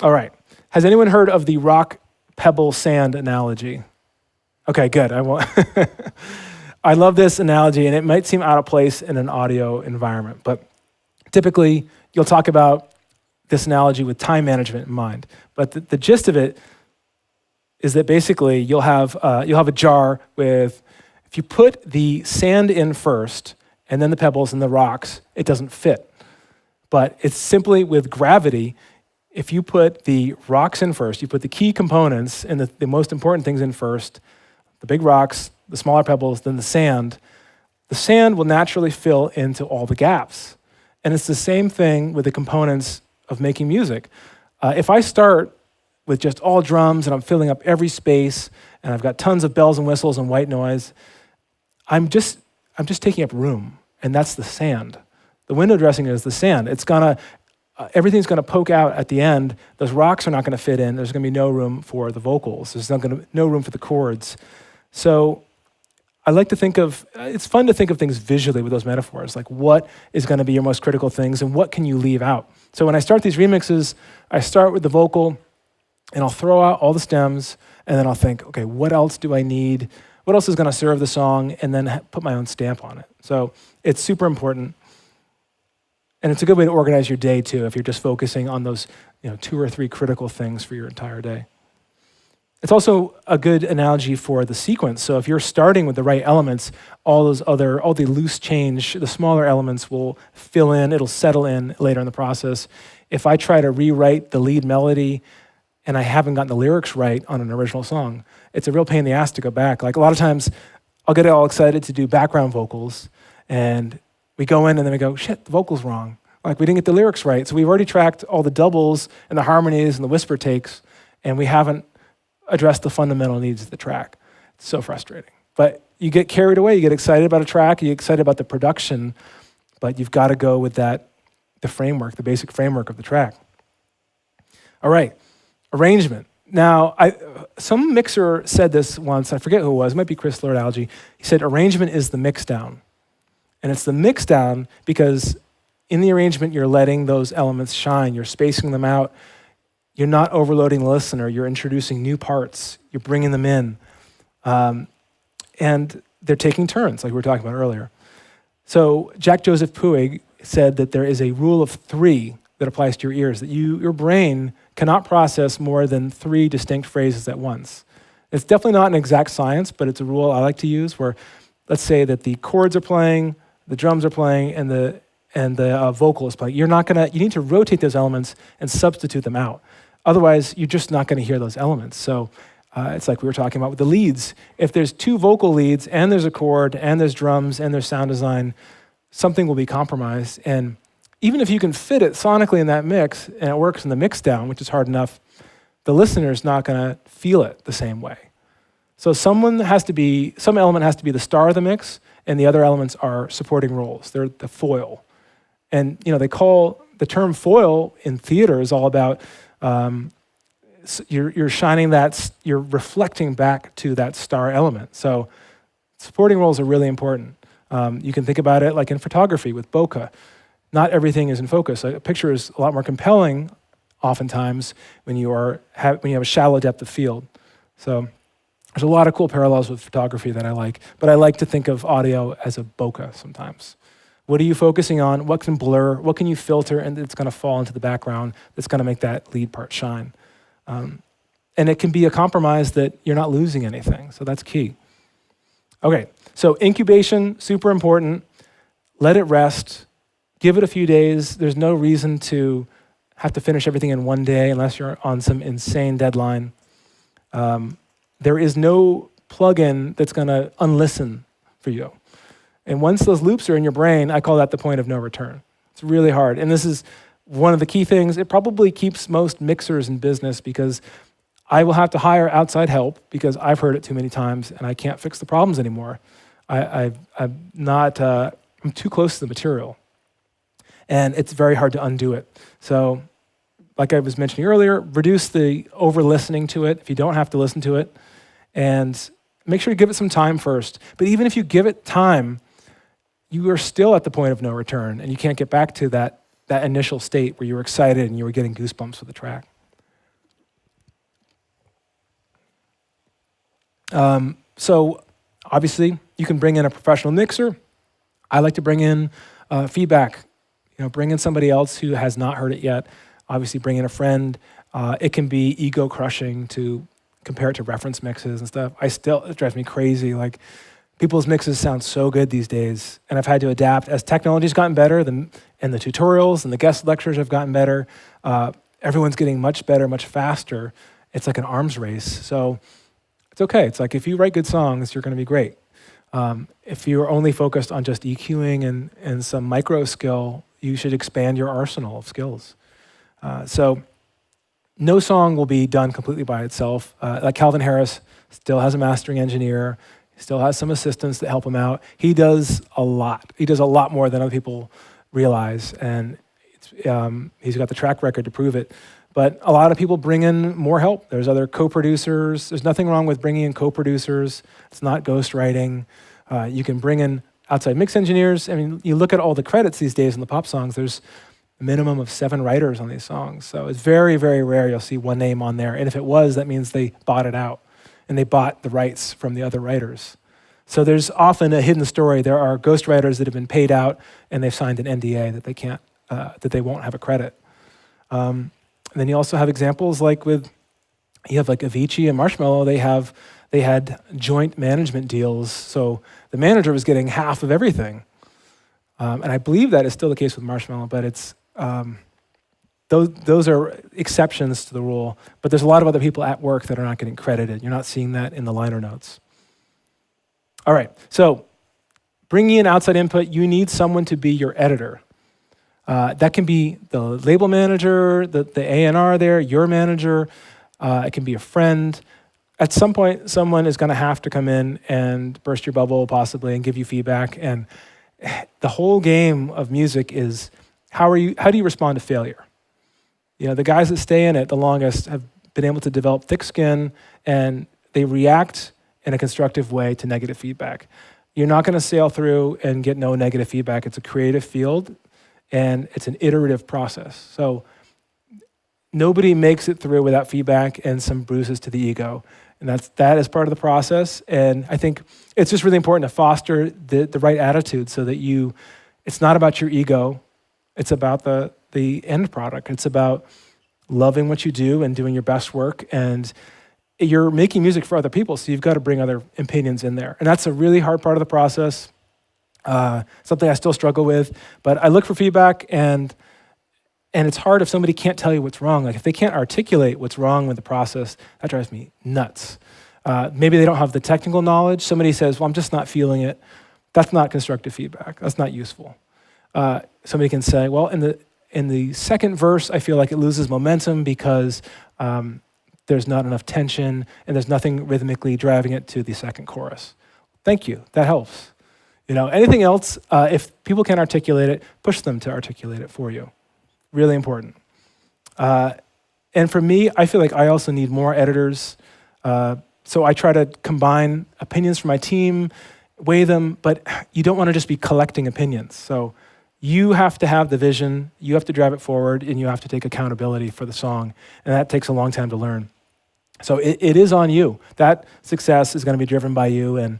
All right. Has anyone heard of the rock, pebble, sand analogy? Okay, good. I love this analogy, and it might seem out of place in an audio environment, but typically you'll talk about this analogy with time management in mind. But the gist of it is that basically you'll have a jar with, if you put the sand in first and then the pebbles and the rocks, it doesn't fit. But it's simply with gravity, if you put the rocks in first, you put the key components and the most important things in first, the big rocks, the smaller pebbles, then the sand will naturally fill into all the gaps. And it's the same thing with the components of making music. If I start with just all drums and I'm filling up every space and I've got tons of bells and whistles and white noise, I'm just taking up room, and that's the sand. The window dressing is the sand. Everything's gonna poke out at the end. Those rocks are not gonna fit in. There's gonna be no room for the vocals. There's no room for the chords. So I like to it's fun to think of things visually with those metaphors, like what is gonna be your most critical things and what can you leave out? So when I start these remixes, I start with the vocal and I'll throw out all the stems and then I'll think, okay, what else do I need? What else is gonna serve the song? And then put my own stamp on it. So it's super important. And it's a good way to organize your day too, if you're just focusing on those 2 or 3 critical things for your entire day. It's also a good analogy for the sequence. So if you're starting with the right elements, all the loose change, the smaller elements will fill in, it'll settle in later in the process. If I try to rewrite the lead melody and I haven't gotten the lyrics right on an original song, it's a real pain in the ass to go back. Like a lot of times I'll get all excited to do background vocals and we go in and then we go, shit, the vocal's wrong. Like we didn't get the lyrics right. So we've already tracked all the doubles and the harmonies and the whisper takes, and we haven't addressed the fundamental needs of the track. It's so frustrating. But you get carried away, you get excited about a track, you get excited about the production, but you've got to go with the framework, the basic framework of the track. All right, arrangement. Now, some mixer said this once, I forget who it was, it might be Chris Lord-Alge. He said arrangement is the mix down. And it's the mix down because in the arrangement, you're letting those elements shine. You're spacing them out. You're not overloading the listener. You're introducing new parts. You're bringing them in. And they're taking turns, like we were talking about earlier. So Jack Joseph Puig said that there is a rule of 3 that applies to your ears, that your brain cannot process more than 3 distinct phrases at once. It's definitely not an exact science, but it's a rule I like to use where, let's say that the chords are playing, the drums are playing, and the vocal is playing. You need to rotate those elements and substitute them out. Otherwise, you're just not going to hear those elements. So it's like we were talking about with the leads. If there's 2 vocal leads and there's a chord and there's drums and there's sound design, something will be compromised. And even if you can fit it sonically in that mix and it works in the mix down, which is hard enough, the listener's not going to feel it the same way. So some element has to be the star of the mix, and the other elements are supporting roles. They're the foil. And they call the term foil in theater is all about you're shining you're reflecting back to that star element. So supporting roles are really important. You can think about it like in photography with bokeh. Not everything is in focus. A picture is a lot more compelling oftentimes when you have a shallow depth of field. So there's a lot of cool parallels with photography that I like, but I like to think of audio as a bokeh sometimes. What are you focusing on? What can blur? What can you filter? And it's going to fall into the background that's going to make that lead part shine. And it can be a compromise that you're not losing anything. So that's key. Okay, so incubation, super important. Let it rest. Give it a few days. There's no reason to have to finish everything in one day unless you're on some insane deadline. There is no plugin that's going to unlisten for you. And once those loops are in your brain, I call that the point of no return. It's really hard. And this is one of the key things. It probably keeps most mixers in business because I will have to hire outside help because I've heard it too many times and I can't fix the problems anymore. I'm too close to the material. And it's very hard to undo it. So like I was mentioning earlier, reduce the over-listening to it if you don't have to listen to it. And make sure you give it some time first. But even if you give it time, you are still at the point of no return, and you can't get back to that initial state where you were excited and you were getting goosebumps with the track. So obviously, you can bring in a professional mixer. I like to bring in feedback. Bring in somebody else who has not heard it yet. Obviously, bring in a friend. It can be ego crushing to compare it to reference mixes and stuff. It drives me crazy. Like, people's mixes sound so good these days, and I've had to adapt as technology's gotten better, and the tutorials and the guest lectures have gotten better. Everyone's getting much better, much faster. It's like an arms race. So it's okay. It's like if you write good songs, you're going to be great. If you're only focused on just EQing and some micro skill, you should expand your arsenal of skills. So no song will be done completely by itself. Like Calvin Harris still has a mastering engineer, still has some assistants that help him out. He does a lot. He does a lot more than other people realize, and he's got the track record to prove it. But a lot of people bring in more help. There's other co-producers. There's nothing wrong with bringing in co-producers. It's not ghostwriting. You can bring in outside mix engineers. I mean, you look at all the credits these days in the pop songs, there's a minimum of 7 writers on these songs. So it's very, very rare you'll see one name on there. And if it was, that means they bought it out, and they bought the rights from the other writers. So there's often a hidden story. There are ghostwriters that have been paid out, and they've signed an NDA that they can't, that they won't have a credit. And then you also have examples like you have like Avicii and Marshmello. They had joint management deals, so the manager was getting half of everything. And I believe that is still the case with Marshmello, but it's those are exceptions to the rule. But there's a lot of other people at work that are not getting credited. You're not seeing that in the liner notes. All right, so bringing in outside input, you need someone to be your editor. That can be the label manager, the A&R there, your manager. It can be a friend. At some point, someone is going to have to come in and burst your bubble, possibly, and give you feedback. And the whole game of music is how do you respond to failure? The guys that stay in it the longest have been able to develop thick skin, and they react in a constructive way to negative feedback. You're not going to sail through and get no negative feedback. It's a creative field, and it's an iterative process. So nobody makes it through without feedback and some bruises to the ego. And that is part of the process. And I think it's just really important to foster the right attitude so that it's not about your ego. It's about the end product. It's about loving what you do and doing your best work. And you're making music for other people, so you've got to bring other opinions in there. And that's a really hard part of the process. Something I still struggle with, but I look for feedback, and it's hard if somebody can't tell you what's wrong. Like if they can't articulate what's wrong with the process, that drives me nuts. Maybe they don't have the technical knowledge. Somebody says, well, I'm just not feeling it. That's not constructive feedback. That's not useful. Somebody can say, well, in the second verse, I feel like it loses momentum because there's not enough tension and there's nothing rhythmically driving it to the second chorus. Thank you, that helps. Anything else, if people can't articulate it, push them to articulate it for you. Really important. And for me, I feel like I also need more editors. So I try to combine opinions from my team, weigh them, but you don't want to just be collecting opinions. So you have to have the vision, you have to drive it forward, and you have to take accountability for the song. And that takes a long time to learn. So it is on you. That success is going to be driven by you. And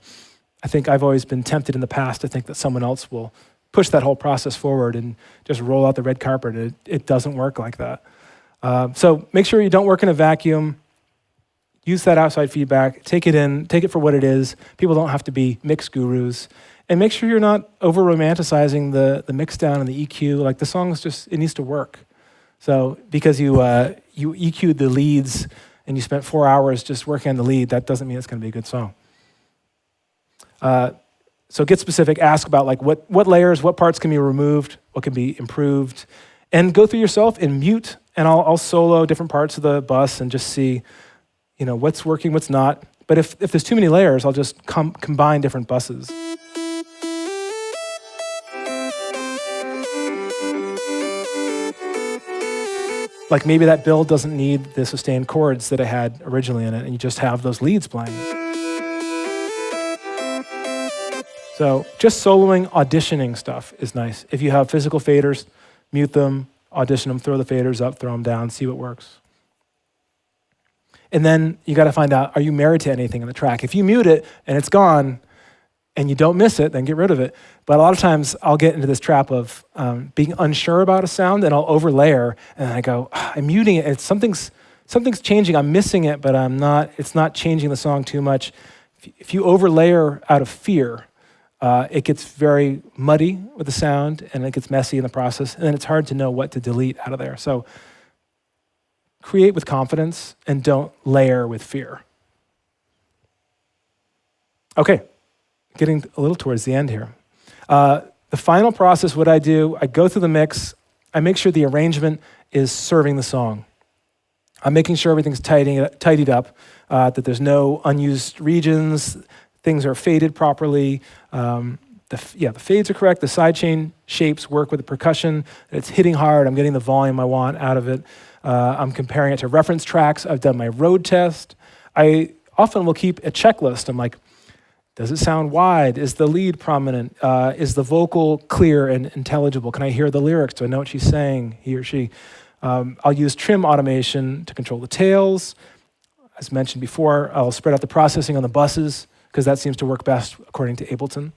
I think I've always been tempted in the past to think that someone else will push that whole process forward and just roll out the red carpet. It doesn't work like that. So make sure you don't work in a vacuum. Use that outside feedback. Take it in. Take it for what it is. People don't have to be mix gurus. And make sure you're not over-romanticizing the mix down and the EQ. Like the song it needs to work. So because you EQ'd the leads and you spent 4 hours just working on the lead, that doesn't mean it's going to be a good song. So get specific, ask about like what layers, what parts can be removed, what can be improved, and go through yourself and mute, and I'll solo different parts of the bus and just see, what's working, what's not. But if there's too many layers, I'll just combine different buses. Like maybe that build doesn't need the sustained chords that I had originally in it, and you just have those leads playing. So just soloing, auditioning stuff is nice. If you have physical faders, mute them, audition them, throw the faders up, throw them down, see what works. And then you got to find out, are you married to anything in the track? If you mute it and it's gone and you don't miss it, then get rid of it. But a lot of times I'll get into this trap of being unsure about a sound, and I'll overlayer, and I go, I'm muting it. Something's changing. I'm missing it, but it's not changing the song too much. If you overlayer out of fear, it gets very muddy with the sound, and it gets messy in the process, and then it's hard to know what to delete out of there. So create with confidence and don't layer with fear. Okay, getting a little towards the end here. The final process, what I do, I go through the mix, I make sure the arrangement is serving the song. I'm making sure everything's tidied up, that there's no unused regions, things are faded properly. The fades are correct, the sidechain shapes work with the percussion, it's hitting hard, I'm getting the volume I want out of it. I'm comparing it to reference tracks, I've done my road test. I often will keep a checklist. I'm like, does it sound wide? Is the lead prominent? Is the vocal clear and intelligible? Can I hear the lyrics? Do I know what she's saying, he or she? I'll use trim automation to control the tails. As mentioned before, I'll spread out the processing on the buses because that seems to work best according to Ableton.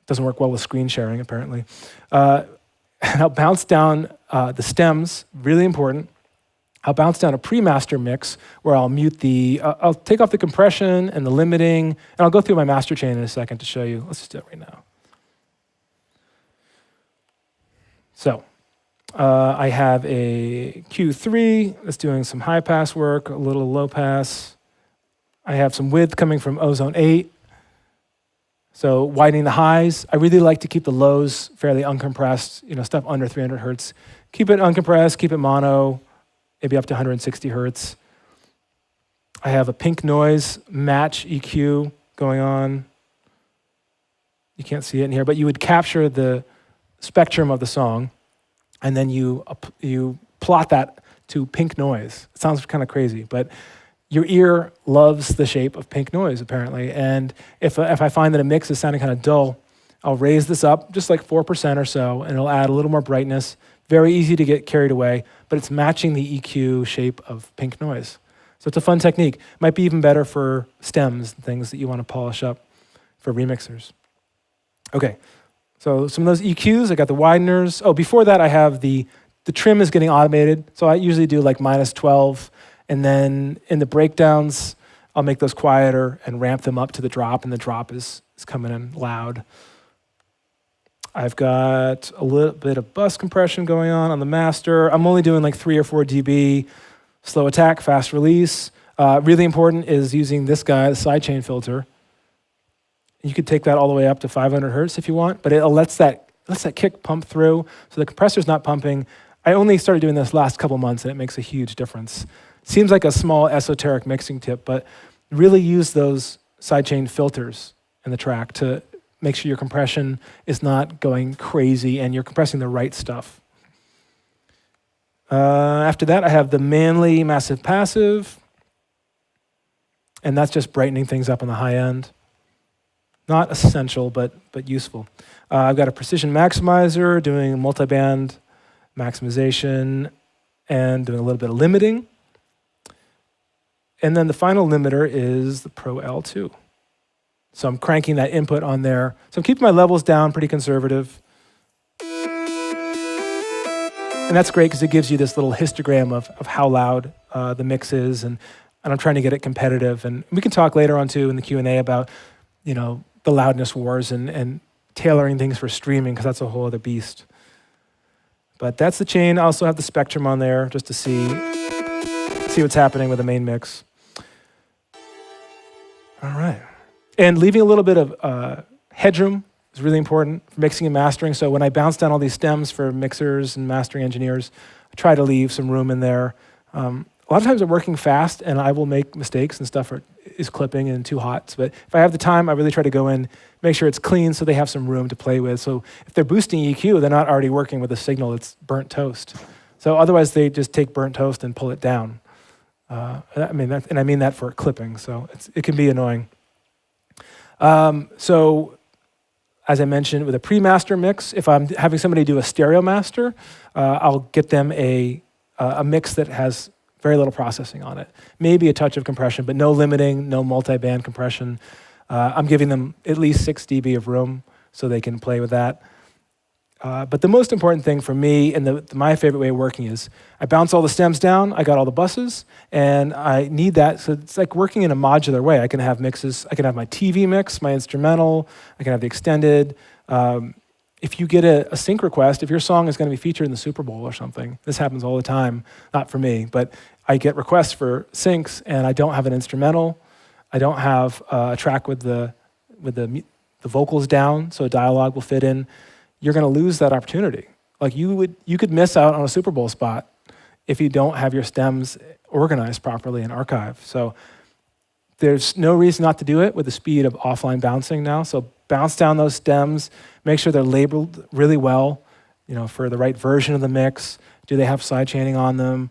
Doesn't work well with screen sharing, apparently. And I'll bounce down the stems, really important. I'll bounce down a pre-master mix where I'll mute I'll take off the compression and the limiting, and I'll go through my master chain in a second to show you. Let's just do it right now. So I have a Q3 that's doing some high pass work, a little low pass. I have some width coming from Ozone 8. So widening the highs. I really like to keep the lows fairly uncompressed, stuff under 300 hertz. Keep it uncompressed, keep it mono, maybe up to 160 hertz. I have a pink noise match EQ going on. You can't see it in here, but you would capture the spectrum of the song, and then you plot that to pink noise. It sounds kind of crazy, but your ear loves the shape of pink noise, apparently. And if I find that a mix is sounding kind of dull, I'll raise this up just like 4% or so, and it'll add a little more brightness. Very easy to get carried away, but it's matching the EQ shape of pink noise. So it's a fun technique. Might be even better for stems and things that you want to polish up for remixers. Okay, so some of those EQs, I got the wideners. Oh, before that I have the trim is getting automated. So I usually do like -12, and then in the breakdowns, I'll make those quieter and ramp them up to the drop, and the drop is coming in loud. I've got a little bit of bus compression going on the master. I'm only doing like 3 or 4 dB, slow attack, fast release. Really important is using this guy, the sidechain filter. You could take that all the way up to 500 hertz if you want, but it lets that kick pump through, so the compressor's not pumping. I only started doing this last couple months, and it makes a huge difference. Seems like a small esoteric mixing tip, but really use those sidechain filters in the track to make sure your compression is not going crazy and you're compressing the right stuff. After that, I have the Manly Massive Passive, and that's just brightening things up on the high end. Not essential, but useful. I've got a Precision Maximizer doing multiband maximization and doing a little bit of limiting. And then the final limiter is the Pro L2. So I'm cranking that input on there. So I'm keeping my levels down pretty conservative. And that's great because it gives you this little histogram of how loud the mix is. And I'm trying to get it competitive. And we can talk later on too in the Q&A about, the loudness wars and tailoring things for streaming, because that's a whole other beast. But that's the chain. I also have the spectrum on there just to see what's happening with the main mix. All right. And leaving a little bit of headroom is really important for mixing and mastering. So when I bounce down all these stems for mixers and mastering engineers, I try to leave some room in there. A lot of times I'm working fast and I will make mistakes and stuff is clipping and too hot. But if I have the time, I really try to go in, make sure it's clean so they have some room to play with. So if they're boosting EQ, they're not already working with a signal that's burnt toast. So otherwise they just take burnt toast and pull it down. I mean that for clipping, so it can be annoying. So, as I mentioned, with a pre-master mix, if I'm having somebody do a stereo master, I'll get them a mix that has Very little processing on it. Maybe a touch of compression, but no limiting, no multi-band compression. I'm giving them at least 6 dB of room so they can play with that. But the most important thing for me, and my favorite way of working is, I bounce all the stems down, I got all the buses, and I need that, so it's like working in a modular way. I can have mixes, I can have my TV mix, my instrumental, I can have the extended. If you get a sync request, if your song is going to be featured in the Super Bowl or something, this happens all the time, not for me, but I get requests for syncs, and I don't have an instrumental, I don't have a track with the vocals down, so a dialogue will fit in. You're going to lose that opportunity. Like you could miss out on a Super Bowl spot if you don't have your stems organized properly and archived. So there's no reason not to do it with the speed of offline bouncing now. So bounce down those stems, make sure they're labeled really well, for the right version of the mix. Do they have sidechaining on them?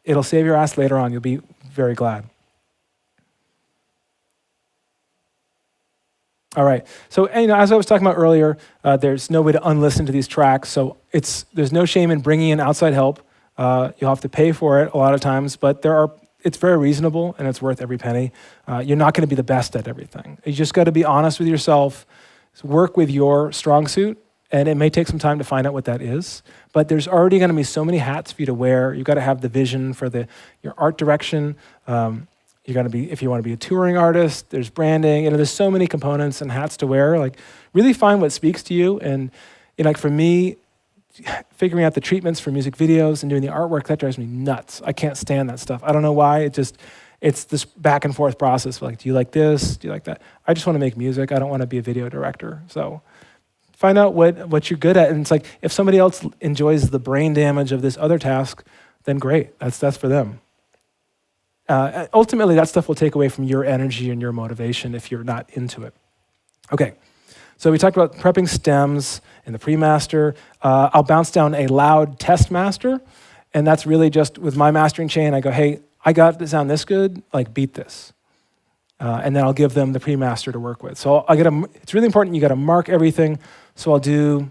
It'll save your ass later on. You'll be very glad. All right, so as I was talking about earlier, there's no way to unlisten to these tracks, so there's no shame in bringing in outside help. You'll have to pay for it a lot of times, but it's very reasonable and it's worth every penny. You're not going to be the best at everything. You just got to be honest with yourself, work with your strong suit, and it may take some time to find out what that is, but there's already going to be so many hats for you to wear. You've got to have the vision for your art direction. You're going to be, if you want to be a touring artist, there's branding, there's so many components and hats to wear. Like, really find what speaks to you. And like for me, figuring out the treatments for music videos and doing the artwork, that drives me nuts. I can't stand that stuff. I don't know why. It's this back and forth process. Like, do you like this? Do you like that? I just want to make music. I don't want to be a video director. So find out what you're good at. And it's like, if somebody else enjoys the brain damage of this other task, then great. That's for them. Ultimately, that stuff will take away from your energy and your motivation if you're not into it. Okay, so we talked about prepping stems in the pre-master. I'll bounce down a loud test master, and that's really just with my mastering chain. I go, hey, I got it to sound this good, like beat this. And then I'll give them the pre-master to work with. So it's really important, you got to mark everything. So I'll do,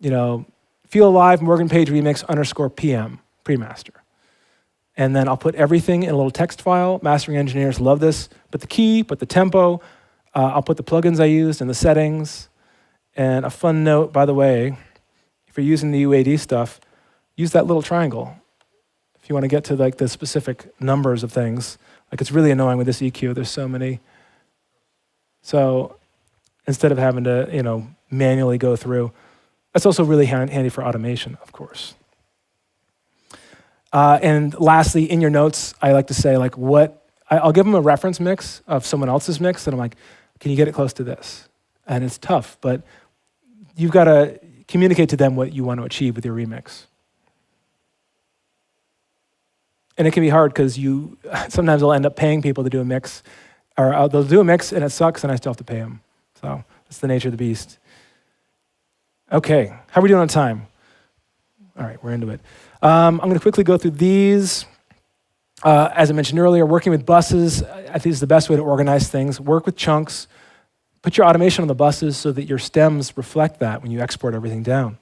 Feel Alive Morgan Page Remix _PM, pre-master. And then I'll put everything in a little text file. Mastering engineers love this. Put the key, put the tempo. I'll put the plugins I used and the settings. And a fun note, by the way, if you're using the UAD stuff, use that little triangle. If you want to get to the specific numbers of things. It's really annoying with this EQ. There's so many. So instead of having to, manually go through, that's also really handy for automation, of course. And lastly, in your notes, I like to say, I'll give them a reference mix of someone else's mix, and I'm like, can you get it close to this? And it's tough, but you've got to communicate to them what you want to achieve with your remix. And it can be hard because sometimes I'll end up paying people to do a mix, or they'll do a mix and it sucks, and I still have to pay them. So that's the nature of the beast. Okay, how are we doing on time? All right, we're into it. I'm going to quickly go through these. As I mentioned earlier, working with buses, I think is the best way to organize things. Work with chunks. Put your automation on the buses so that your stems reflect that when you export everything down.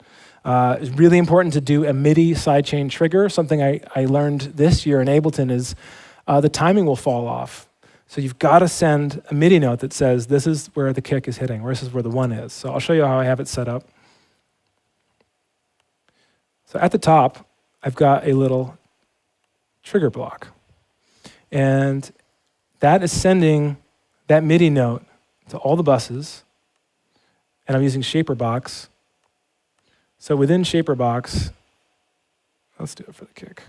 It's really important to do a Midi sidechain trigger. Something I learned this year in Ableton is the timing will fall off. So you've got to send a Midi note that says, this is where the kick is hitting, or this is where the one is. So I'll show you how I have it set up. So at the top, I've got a little trigger block. And that is sending that Midi note to all the buses. And I'm using Shaperbox. So within Shaperbox, let's do it for the kick.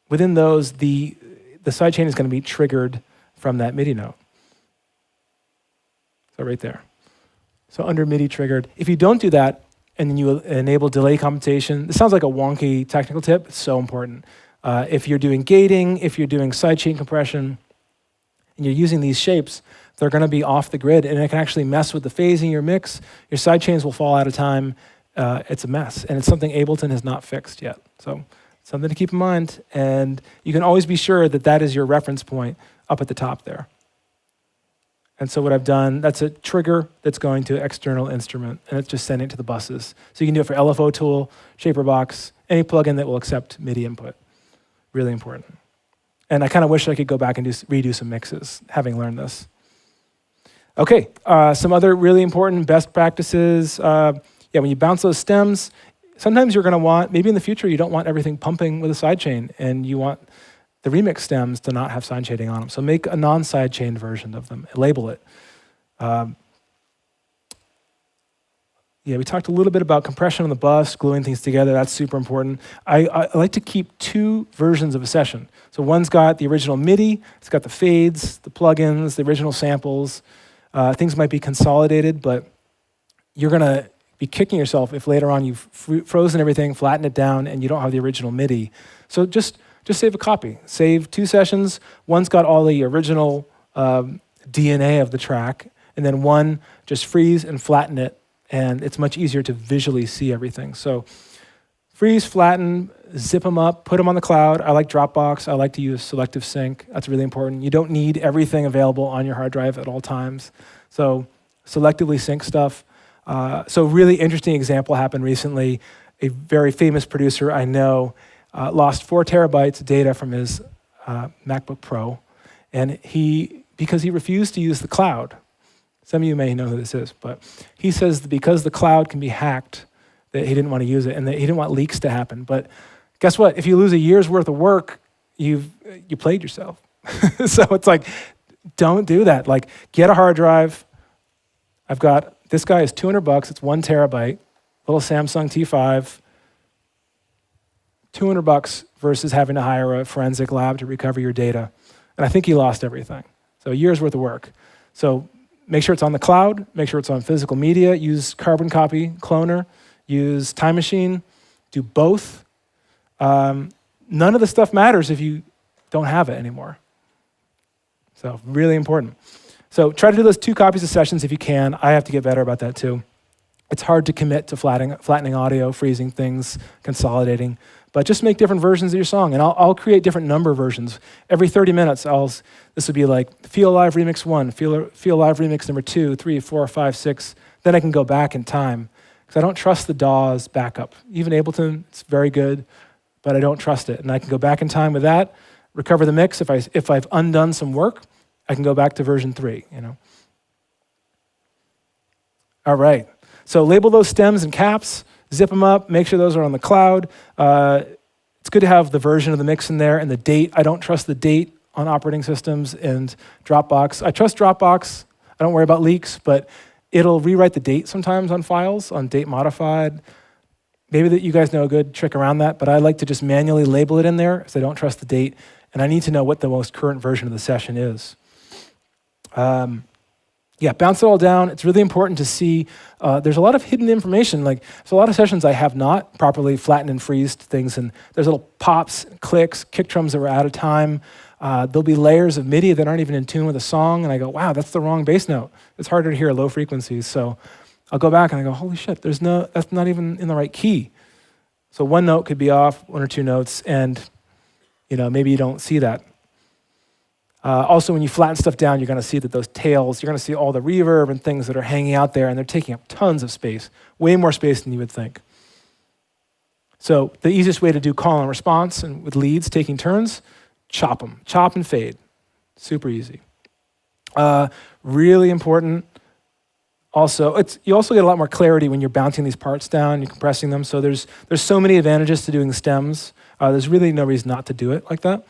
Within those, the sidechain is going to be triggered from that Midi note. So right there. So under Midi triggered. If you don't do that, and then you enable delay computation, this sounds like a wonky technical tip. It's so important. If you're doing gating, if you're doing sidechain compression, and you're using these shapes, they're going to be off the grid, and it can actually mess with the phasing of your mix. Your sidechains will fall out of time. It's a mess, and it's something Ableton has not fixed yet. So something to keep in mind, and you can always be sure that that is your reference point up at the top there. And so what I've done, that's a trigger that's going to external instrument, and it's just sending it to the buses. So you can do it for LFO tool, Shaper Box, any plugin that will accept MIDI input. Really important. And I kind of wish I could go back and redo some mixes, having learned this. Okay, some other really important best practices. When you bounce those stems, sometimes you're going to want, maybe in the future, you don't want everything pumping with a sidechain, and you want the remix stems to not have sidechaining on them. So make a non-sidechained version of them, label it. We talked a little bit about compression on the bus, gluing things together. That's super important. I like to keep 2 versions of a session. So one's got the original MIDI, it's got the fades, the plugins, the original samples. Things might be consolidated, but you're going to be kicking yourself if later on you've frozen everything, flattened it down, and you don't have the original MIDI. So just save a copy. Save 2 sessions. One's got all the original DNA of the track, and then one just freeze and flatten it, and it's much easier to visually see everything. So freeze, flatten, zip them up, put them on the cloud. I like Dropbox. I like to use selective sync. That's really important. You don't need everything available on your hard drive at all times. So selectively sync stuff. So really interesting example happened recently. A very famous producer I know lost 4 terabytes of data from his MacBook Pro, and because he refused to use the cloud. Some of you may know who this is, but he says that because the cloud can be hacked, that he didn't want to use it, and that he didn't want leaks to happen. But guess what? If you lose a year's worth of work, you played yourself. So it's like, don't do that. Like, get a hard drive. This guy is $200. It's 1 terabyte. Little Samsung T5. $200 versus having to hire a forensic lab to recover your data. And I think he lost everything. So a year's worth of work. So make sure it's on the cloud. Make sure it's on physical media. Use Carbon Copy Cloner. Use Time Machine. Do both. None of the stuff matters if you don't have it anymore. So really important. So try to do those 2 copies of sessions if you can. I have to get better about that too. It's hard to commit to flattening audio, freezing things, consolidating, but just make different versions of your song. And I'll create different number versions. Every 30 minutes, this would be like Feel Alive Remix 1, Feel Alive Remix number 2, 3, 4, 5, 6. Then I can go back in time because I don't trust the DAW's backup. Even Ableton, it's very good, but I don't trust it. And I can go back in time with that, recover the mix. If I've undone some work, I can go back to version 3, All right. So label those stems and caps, zip them up, make sure those are on the cloud. It's good to have the version of the mix in there and the date. I don't trust the date on operating systems and Dropbox. I trust Dropbox. I don't worry about leaks, but it'll rewrite the date sometimes on files, on date modified. Maybe that you guys know a good trick around that, but I like to just manually label it in there because I don't trust the date, and I need to know what the most current version of the session is. Bounce it all down. It's really important to see, there's a lot of hidden information. So a lot of sessions I have not properly flattened and freezed things, and there's little pops, clicks, kick drums that were out of time. There'll be layers of MIDI that aren't even in tune with a song, and I go, wow, that's the wrong bass note. It's harder to hear low frequencies. So I'll go back and I go, holy shit, that's not even in the right key. So one note could be off, 1 or 2 notes, and maybe you don't see that. Also, when you flatten stuff down, you're going to see that those tails, you're going to see all the reverb and things that are hanging out there, and they're taking up tons of space, way more space than you would think. So the easiest way to do call and response, and with leads taking turns, chop them. Chop and fade. Super easy. Really important. Also, you also get a lot more clarity when you're bouncing these parts down, you're compressing them. So there's so many advantages to doing the stems. There's really no reason not to do it like that.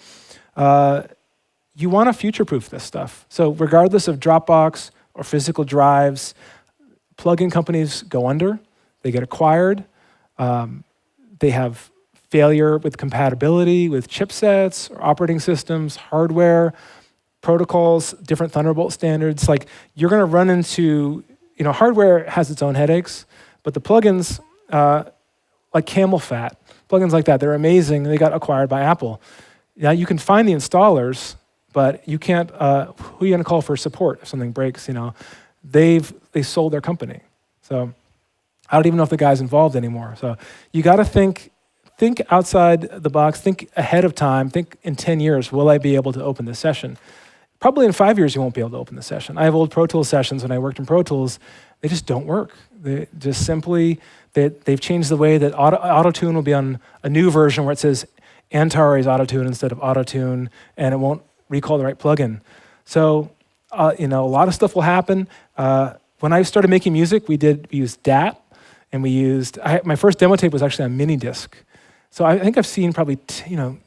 You want to future-proof this stuff. So regardless of Dropbox or physical drives, plugin companies go under, they get acquired, they have failure with compatibility with chipsets or operating systems, hardware, protocols, different Thunderbolt standards. You're going to run into, hardware has its own headaches, but the plugins, like Camel Fat, plugins like that, they're amazing. They got acquired by Apple. Now you can find the installers, but you can't, who are you going to call for support if something breaks? They sold their company. So I don't even know if the guy's involved anymore. So you got to think outside the box, think ahead of time, think in 10 years, will I be able to open this session? probably in 5 years you won't be able to open the session. I have old Pro Tools sessions when I worked in Pro Tools. They just don't work. They just simply, they've changed the way that auto-tune will be on a new version where it says Antares auto-tune instead of auto-tune, and it won't recall the right plugin. So, a lot of stuff will happen. When I started making music, we used DAT, and my first demo tape was actually on mini disc. So I think I've seen probably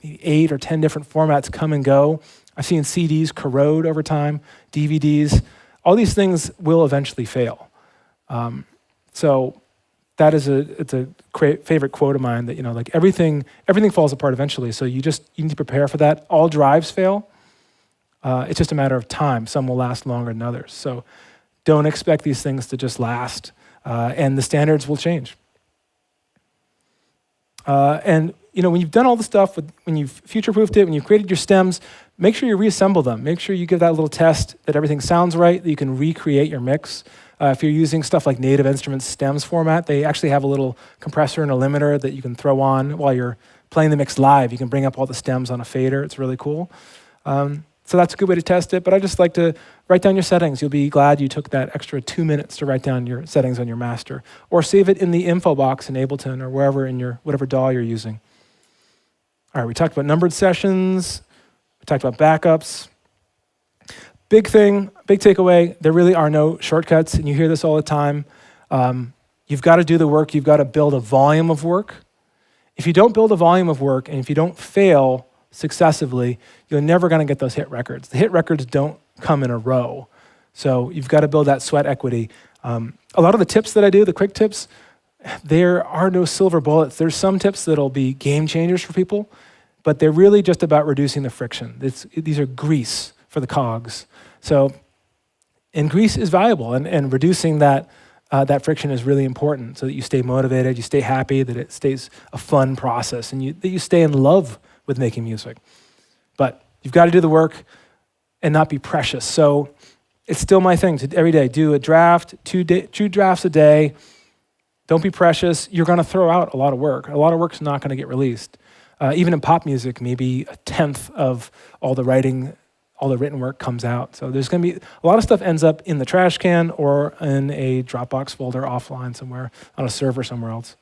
8 or 10 different formats come and go. I've seen CDs corrode over time, DVDs. All these things will eventually fail. So that is it's a favorite quote of mine that like everything falls apart eventually. So you need to prepare for that. All drives fail. It's just a matter of time. Some will last longer than others. So don't expect these things to just last, and the standards will change. And when you've done all the stuff, when you've future-proofed it, when you've created your stems, make sure you reassemble them. Make sure you give that little test that everything sounds right, that you can recreate your mix. If you're using stuff like Native Instruments stems format, they actually have a little compressor and a limiter that you can throw on while you're playing the mix live. You can bring up all the stems on a fader. It's really cool. So that's a good way to test it. But I just like to write down your settings. You'll be glad you took that extra 2 minutes to write down your settings on your master. Or save it in the info box in Ableton or wherever in your whatever DAW you're using. All right, we talked about numbered sessions. We talked about backups. Big thing, big takeaway, there really are no shortcuts, and you hear this all the time. You've got to do the work. You've got to build a volume of work. If you don't build a volume of work, and if you don't fail successively, you're never going to get those hit records. The hit records don't come in a row. So you've got to build that sweat equity. A lot of the tips that I do, the quick tips, there are no silver bullets. There's some tips that'll be game changers for people, but they're really just about reducing the friction. These are grease for the cogs. And grease is valuable, and reducing that friction is really important so that you stay motivated, you stay happy, that it stays a fun process, and that you stay in love with making music. But you've got to do the work and not be precious. So it's still my thing to every day do a draft, two drafts a day. Don't be precious. You're going to throw out a lot of work. A lot of work's not going to get released. Even in pop music, maybe 1/10 of all the written work comes out. So there's going to be a lot of stuff ends up in the trash can or in a Dropbox folder offline somewhere on a server somewhere else.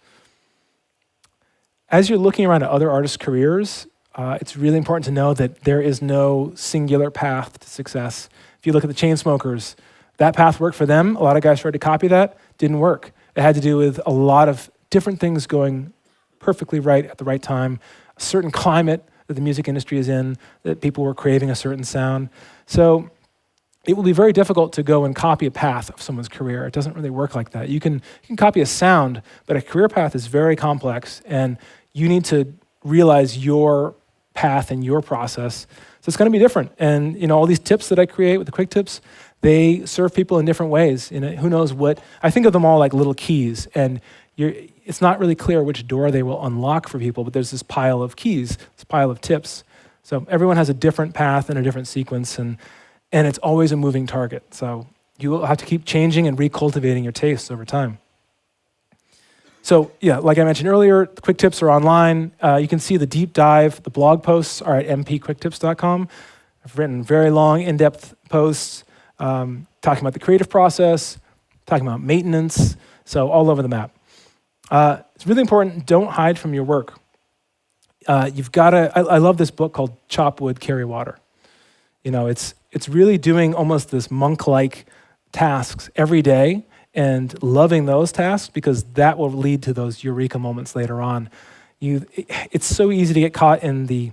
As you're looking around at other artists' careers, it's really important to know that there is no singular path to success. If you look at the Chainsmokers, that path worked for them. A lot of guys tried to copy that, didn't work. It had to do with a lot of different things going perfectly right at the right time, a certain climate that the music industry is in, that people were craving a certain sound. So it will be very difficult to go and copy a path of someone's career. It doesn't really work like that. You can copy a sound, but a career path is very complex, and you need to realize your path and your process. So it's going to be different. And all these tips that I create with the quick tips, they serve people in different ways. Who knows what? I think of them all like little keys, and it's not really clear which door they will unlock for people, but there's this pile of keys, this pile of tips. So everyone has a different path and a different sequence, and it's always a moving target. So you will have to keep changing and recultivating your tastes over time. So yeah, like I mentioned earlier, the quick tips are online. You can see the deep dive. The blog posts are at mpquicktips.com. I've written very long, in-depth posts talking about the creative process, talking about maintenance, so all over the map. It's really important, don't hide from your work. You've got to, I love this book called Chop Wood, Carry Water. It's really doing almost this monk-like tasks every day and loving those tasks, because that will lead to those eureka moments later on. It's so easy to get caught in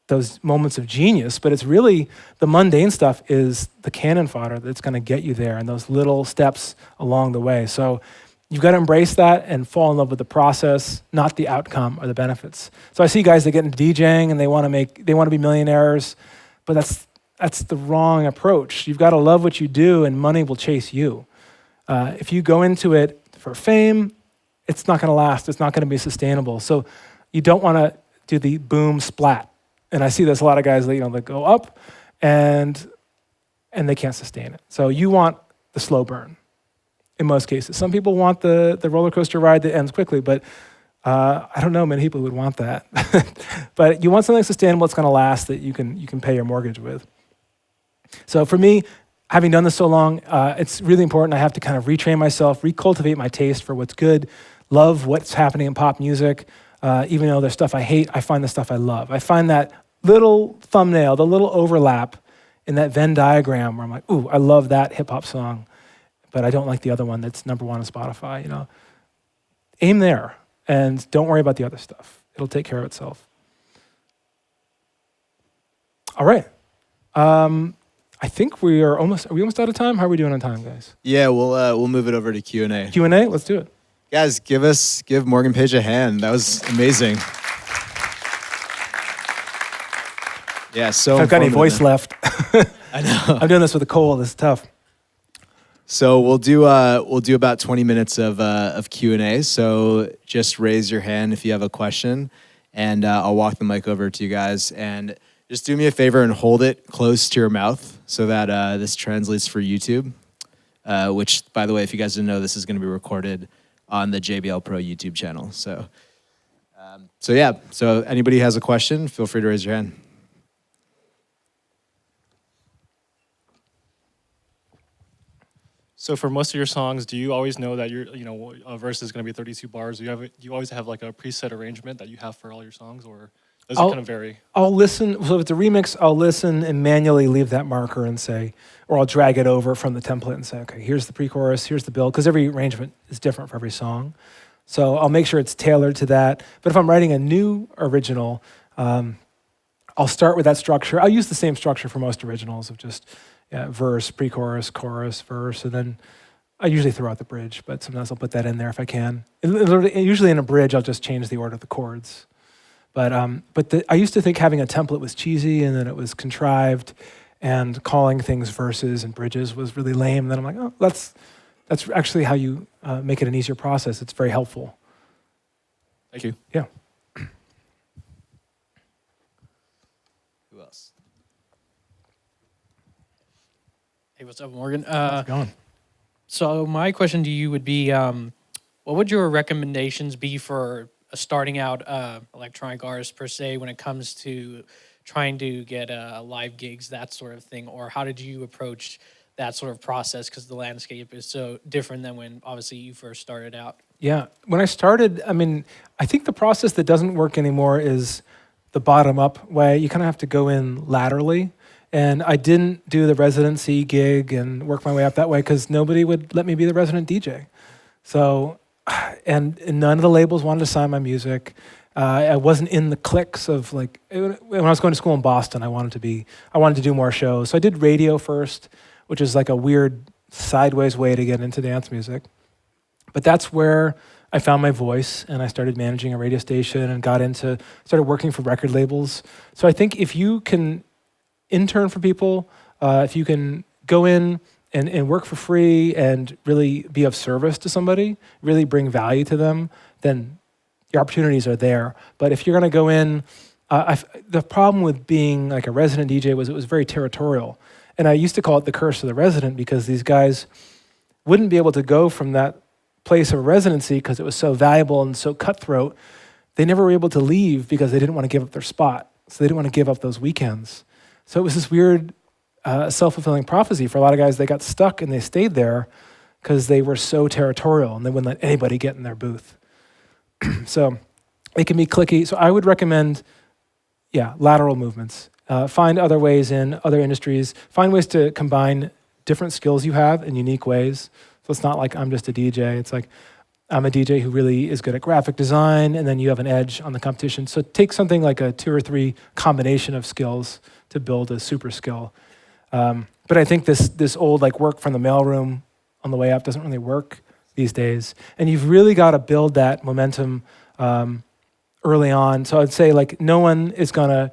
those moments of genius, but it's really the mundane stuff is the cannon fodder that's going to get you there, and those little steps along the way. So you've got to embrace that and fall in love with the process, not the outcome or the benefits. So I see guys that get into DJing and they want to be millionaires, but that's the wrong approach. You've got to love what you do, and money will chase you. If you go into it for fame, it's not going to last. It's not going to be sustainable. So you don't want to do the boom splat. And I see there's a lot of guys that go up and they can't sustain it. So you want the slow burn in most cases. Some people want the roller coaster ride that ends quickly, but I don't know many people who would want that. But you want something sustainable that's going to last, that you can pay your mortgage with. So for me, having done this so long, it's really important. I have to kind of retrain myself, recultivate my taste for what's good, love what's happening in pop music. Even though there's stuff I hate, I find the stuff I love. I find that little thumbnail, the little overlap in that Venn diagram where I'm like, ooh, I love that hip hop song, but I don't like the other one that's #1 on Spotify. Aim there and don't worry about the other stuff. It'll take care of itself. All right. I think are we almost out of time? How are we doing on time, guys? Yeah, we'll move it over to Q&A. Q&A, let's do it. Guys, give Morgan Page a hand. That was amazing. Yeah, so If I've got any voice left. I know. I'm doing this with a cold. It's tough. So we'll do about 20 minutes of Q&A. So just raise your hand if you have a question, and I'll walk the mic over to you guys. And just do me a favor and hold it close to your mouth so that this translates for YouTube. Which, by the way, if you guys didn't know, this is going to be recorded on the JBL Pro YouTube channel. So anybody has a question, feel free to raise your hand. So for most of your songs, do you always know that a verse is going to be 32 bars? Do you always have like a preset arrangement that you have for all your songs, or does it kind of vary? I'll listen. So if it's a remix, I'll listen and manually leave that marker and say, or I'll drag it over from the template and say, okay, here's the pre-chorus, here's the build, because every arrangement is different for every song. So I'll make sure it's tailored to that. But if I'm writing a new original, I'll start with that structure. I'll use the same structure for most originals of just verse, pre-chorus, chorus, verse, and then I usually throw out the bridge, but sometimes I'll put that in there if I can. Usually in a bridge, I'll just change the order of the chords. But I used to think having a template was cheesy and then it was contrived, and calling things verses and bridges was really lame. And then I'm like, oh, that's actually how you make it an easier process. It's very helpful. Thank you. Yeah. Who else? Hey, what's up, Morgan? How's it going? So my question to you would be, what would your recommendations be for a starting out electronic artist per se when it comes to trying to get live gigs, that sort of thing? Or how did you approach that sort of process? Because the landscape is so different than when obviously you first started out. Yeah, when I started, I think the process that doesn't work anymore is the bottom-up way. You kind of have to go in laterally. And I didn't do the residency gig and work my way up that way because nobody would let me be the resident DJ. So, and none of the labels wanted to sign my music. I wasn't in the cliques of when I was going to school in Boston, I wanted to do more shows. So I did radio first, which is like a weird sideways way to get into dance music. But that's where I found my voice, and I started managing a radio station and started working for record labels. So I think if you can intern for people, if you can go in and work for free and really be of service to somebody, really bring value to them, then your opportunities are there. But if you're going to go in, the problem with being like a resident DJ was it was very territorial. And I used to call it the curse of the resident because these guys wouldn't be able to go from that place of residency because it was so valuable and so cutthroat. They never were able to leave because they didn't want to give up their spot. So they didn't want to give up those weekends. So it was this weird self-fulfilling prophecy for a lot of guys. They got stuck and they stayed there because they were so territorial and they wouldn't let anybody get in their booth. So it can be cliquey. So I would recommend, lateral movements. Find other ways in other industries. Find ways to combine different skills you have in unique ways. So it's not like I'm just a DJ. It's like I'm a DJ who really is good at graphic design, and then you have an edge on the competition. So take something like a 2 or 3 combination of skills to build a super skill. But I think this old work from the mailroom on the way up doesn't really work these days. And you've really got to build that momentum early on. So I'd say no one is going to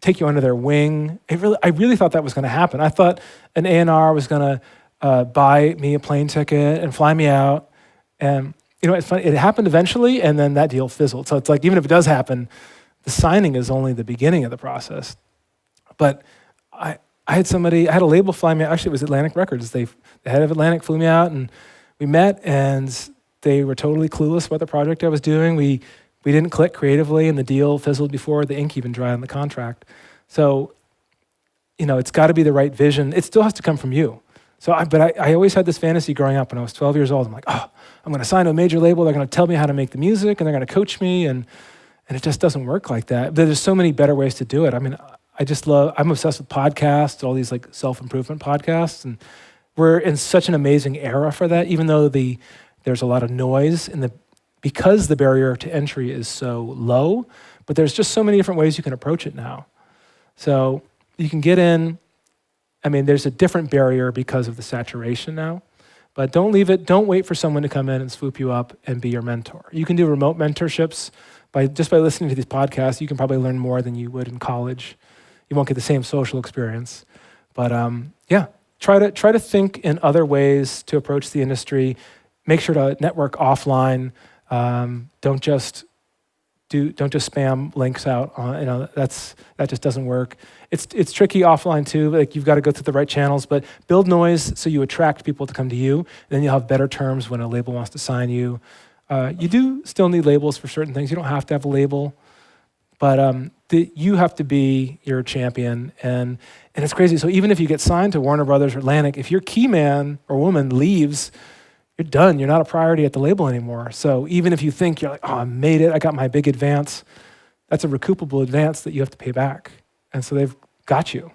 take you under their wing. I really thought that was going to happen. I thought an A&R was going to buy me a plane ticket and fly me out. And it's funny, it happened eventually, and then that deal fizzled. So it's even if it does happen, the signing is only the beginning of the process. But I had a label fly me out. Actually, it was Atlantic Records. The head of Atlantic flew me out, and we met, and they were totally clueless about the project I was doing. We didn't click creatively, and the deal fizzled before the ink even dried on the contract. So it's got to be the right vision. It still has to come from you. So, I always had this fantasy growing up when I was 12 years old. I'm like, oh, I'm going to sign to a major label. They're going to tell me how to make the music, and they're going to coach me, and it just doesn't work like that. But there's so many better ways to do it. I mean, I'm obsessed with podcasts, all these like self-improvement podcasts, and we're in such an amazing era for that. Even though there's a lot of noise because the barrier to entry is so low, but there's just so many different ways you can approach it now. So you can get in. I mean, there's a different barrier because of the saturation now, but don't leave it. Don't wait for someone to come in and swoop you up and be your mentor. You can do remote mentorships just by listening to these podcasts. You can probably learn more than you would in college. You won't get the same social experience, but try to think in other ways to approach the industry. Make sure to network offline. Don't just spam links out. That just doesn't work. It's tricky offline too. Like you've got to go through the right channels, but build noise so you attract people to come to you. Then you'll have better terms when a label wants to sign you. You do still need labels for certain things. You don't have to have a label, but you have to be your champion. And it's crazy. So even if you get signed to Warner Brothers or Atlantic, if your key man or woman leaves, you're done. You're not a priority at the label anymore. So even if you think you're like, oh, I made it, I got my big advance, that's a recoupable advance that you have to pay back. And so they've got you.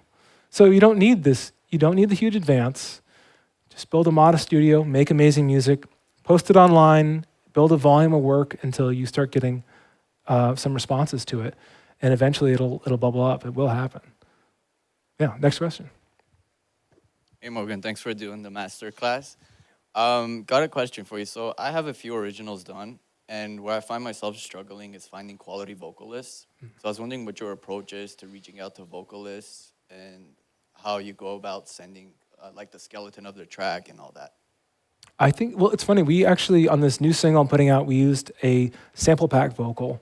So you don't need this. You don't need the huge advance. Just build a modest studio, make amazing music, post it online, build a volume of work until you start getting some responses to it. And eventually it'll bubble up. It will happen. Yeah, next question. Hey, Morgan, thanks for doing the master class. Got a question for you. So I have a few originals done, and where I find myself struggling is finding quality vocalists. So I was wondering what your approach is to reaching out to vocalists and how you go about sending like the skeleton of the track and all that. I think, well, it's funny. We actually, on this new single I'm putting out, we used a sample pack vocal,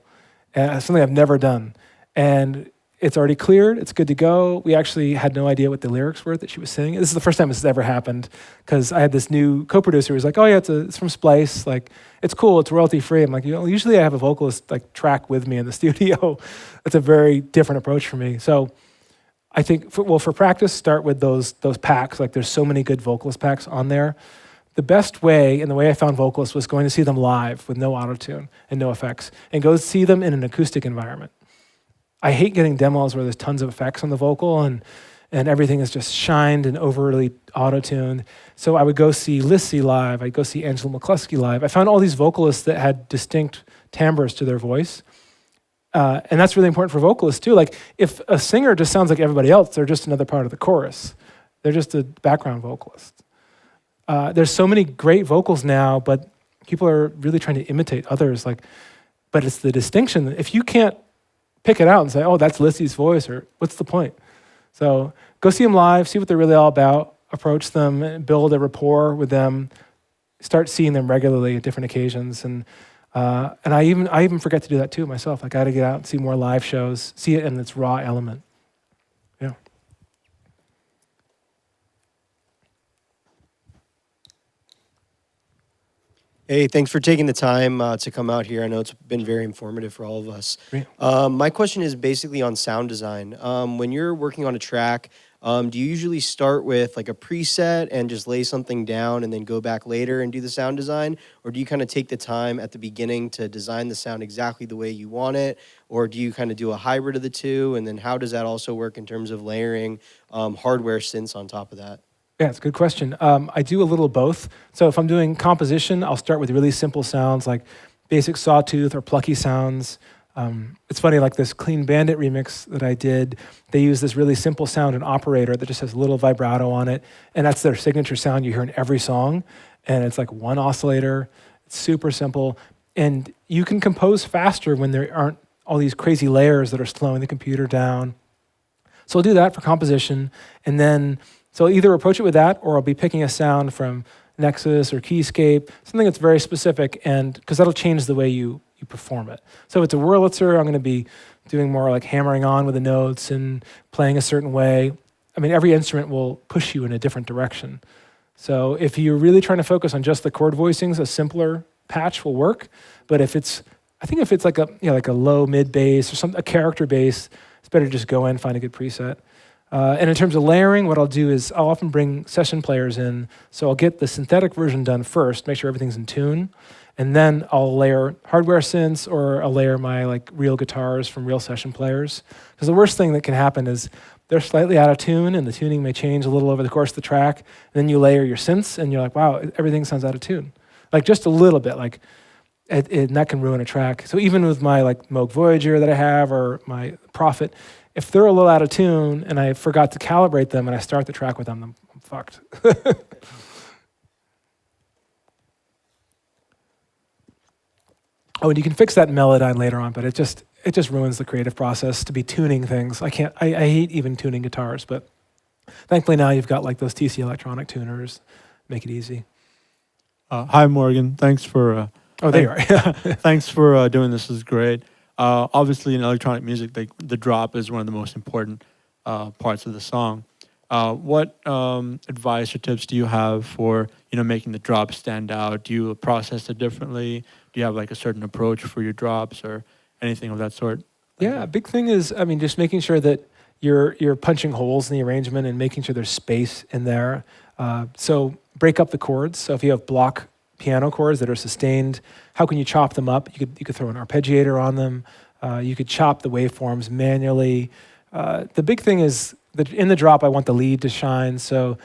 something I've never done. And it's already cleared. It's good to go. We actually had no idea what the lyrics were that she was singing. This is the first time this has ever happened because I had this new co-producer who was like, oh yeah, it's from Splice. Like, it's cool. It's royalty free. I'm like, usually I have a vocalist like track with me in the studio. That's a very different approach for me. So I think, for practice, start with those packs. Like there's so many good vocalist packs on there. The best way, and the way I found vocalists, was going to see them live with no auto-tune and no effects, and go see them in an acoustic environment. I hate getting demos where there's tons of effects on the vocal and everything is just shined and overly auto-tuned. So I would go see Lissy live. I'd go see Angela McCluskey live. I found all these vocalists that had distinct timbres to their voice. And that's really important for vocalists too. Like if a singer just sounds like everybody else, they're just another part of the chorus. They're just a background vocalist. There's so many great vocals now, but people are really trying to imitate others. But it's the distinction. If you can't pick it out and say, oh, that's Lissy's voice, or what's the point? So go see them live, see what they're really all about, approach them, build a rapport with them, start seeing them regularly at different occasions. And I even forget to do that too myself. I got to get out and see more live shows, see it in its raw element. Yeah. Hey, thanks for taking the time to come out here. I know it's been very informative for all of us. Great. My question is basically on sound design. When you're working on a track, do you usually start with like a preset and just lay something down and then go back later and do the sound design? Or do you kind of take the time at the beginning to design the sound exactly the way you want it? Or do you kind of do a hybrid of the two? And then how does that also work in terms of layering hardware synths on top of that? Yeah, it's a good question. I do a little of both. So if I'm doing composition, I'll start with really simple sounds like basic sawtooth or plucky sounds. It's funny, like this Clean Bandit remix that I did, they use this really simple sound, an operator that just has a little vibrato on it, and that's their signature sound you hear in every song, and it's like one oscillator. It's super simple, and you can compose faster when there aren't all these crazy layers that are slowing the computer down. So I'll do that for composition, and then so I'll either approach it with that, or I'll be picking a sound from Nexus or Keyscape, something that's very specific, and because that'll change the way you perform it. So if it's a Wurlitzer, I'm going to be doing more like hammering on with the notes and playing a certain way. I mean, every instrument will push you in a different direction. So if you're really trying to focus on just the chord voicings, a simpler patch will work. But if it's like a low mid bass or a character bass, it's better to just go in, find a good preset. And in terms of layering, what I'll do is I'll often bring session players in. So I'll get the synthetic version done first, make sure everything's in tune. And then I'll layer hardware synths, or I'll layer my like real guitars from real session players. Because the worst thing that can happen is they're slightly out of tune and the tuning may change a little over the course of the track. And then you layer your synths and you're like, wow, everything sounds out of tune. Like just a little bit, like, and that can ruin a track. So even with my like Moog Voyager that I have, or my Prophet, if they're a little out of tune and I forgot to calibrate them and I start the track with them, I'm fucked. Oh, and you can fix that in Melodyne later on, but it just ruins the creative process to be tuning things. I hate even tuning guitars, but thankfully now you've got like those TC Electronic tuners, make it easy. Hi, Morgan. Thanks for... oh, there you are. Thanks for doing this. This is great. Obviously, in electronic music, the drop is one of the most important parts of the song. What advice or tips do you have for making the drop stand out? Do you process it differently? Do you have like a certain approach for your drops or anything of that sort? Yeah, a big thing is, just making sure that you're punching holes in the arrangement and making sure there's space in there. So break up the chords. So if you have block piano chords that are sustained, how can you chop them up? You could throw an arpeggiator on them. You could chop the waveforms manually. The big thing is that in the drop, I want the lead to shine. So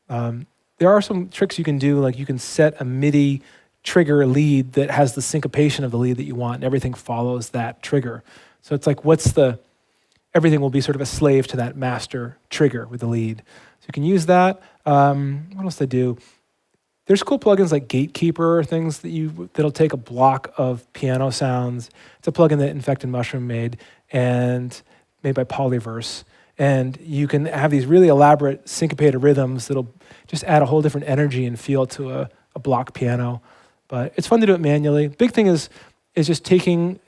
there are some tricks you can do, like you can set a Midi trigger lead that has the syncopation of the lead that you want, and everything follows that trigger. So it's like, everything will be sort of a slave to that master trigger with the lead. So you can use that. What else do I do? There's cool plugins like Gatekeeper, things that'll take a block of piano sounds. It's a plugin that Infected Mushroom made, and made by Polyverse. And you can have these really elaborate syncopated rhythms that'll just add a whole different energy and feel to a block piano. But it's fun to do it manually. Big thing is just taking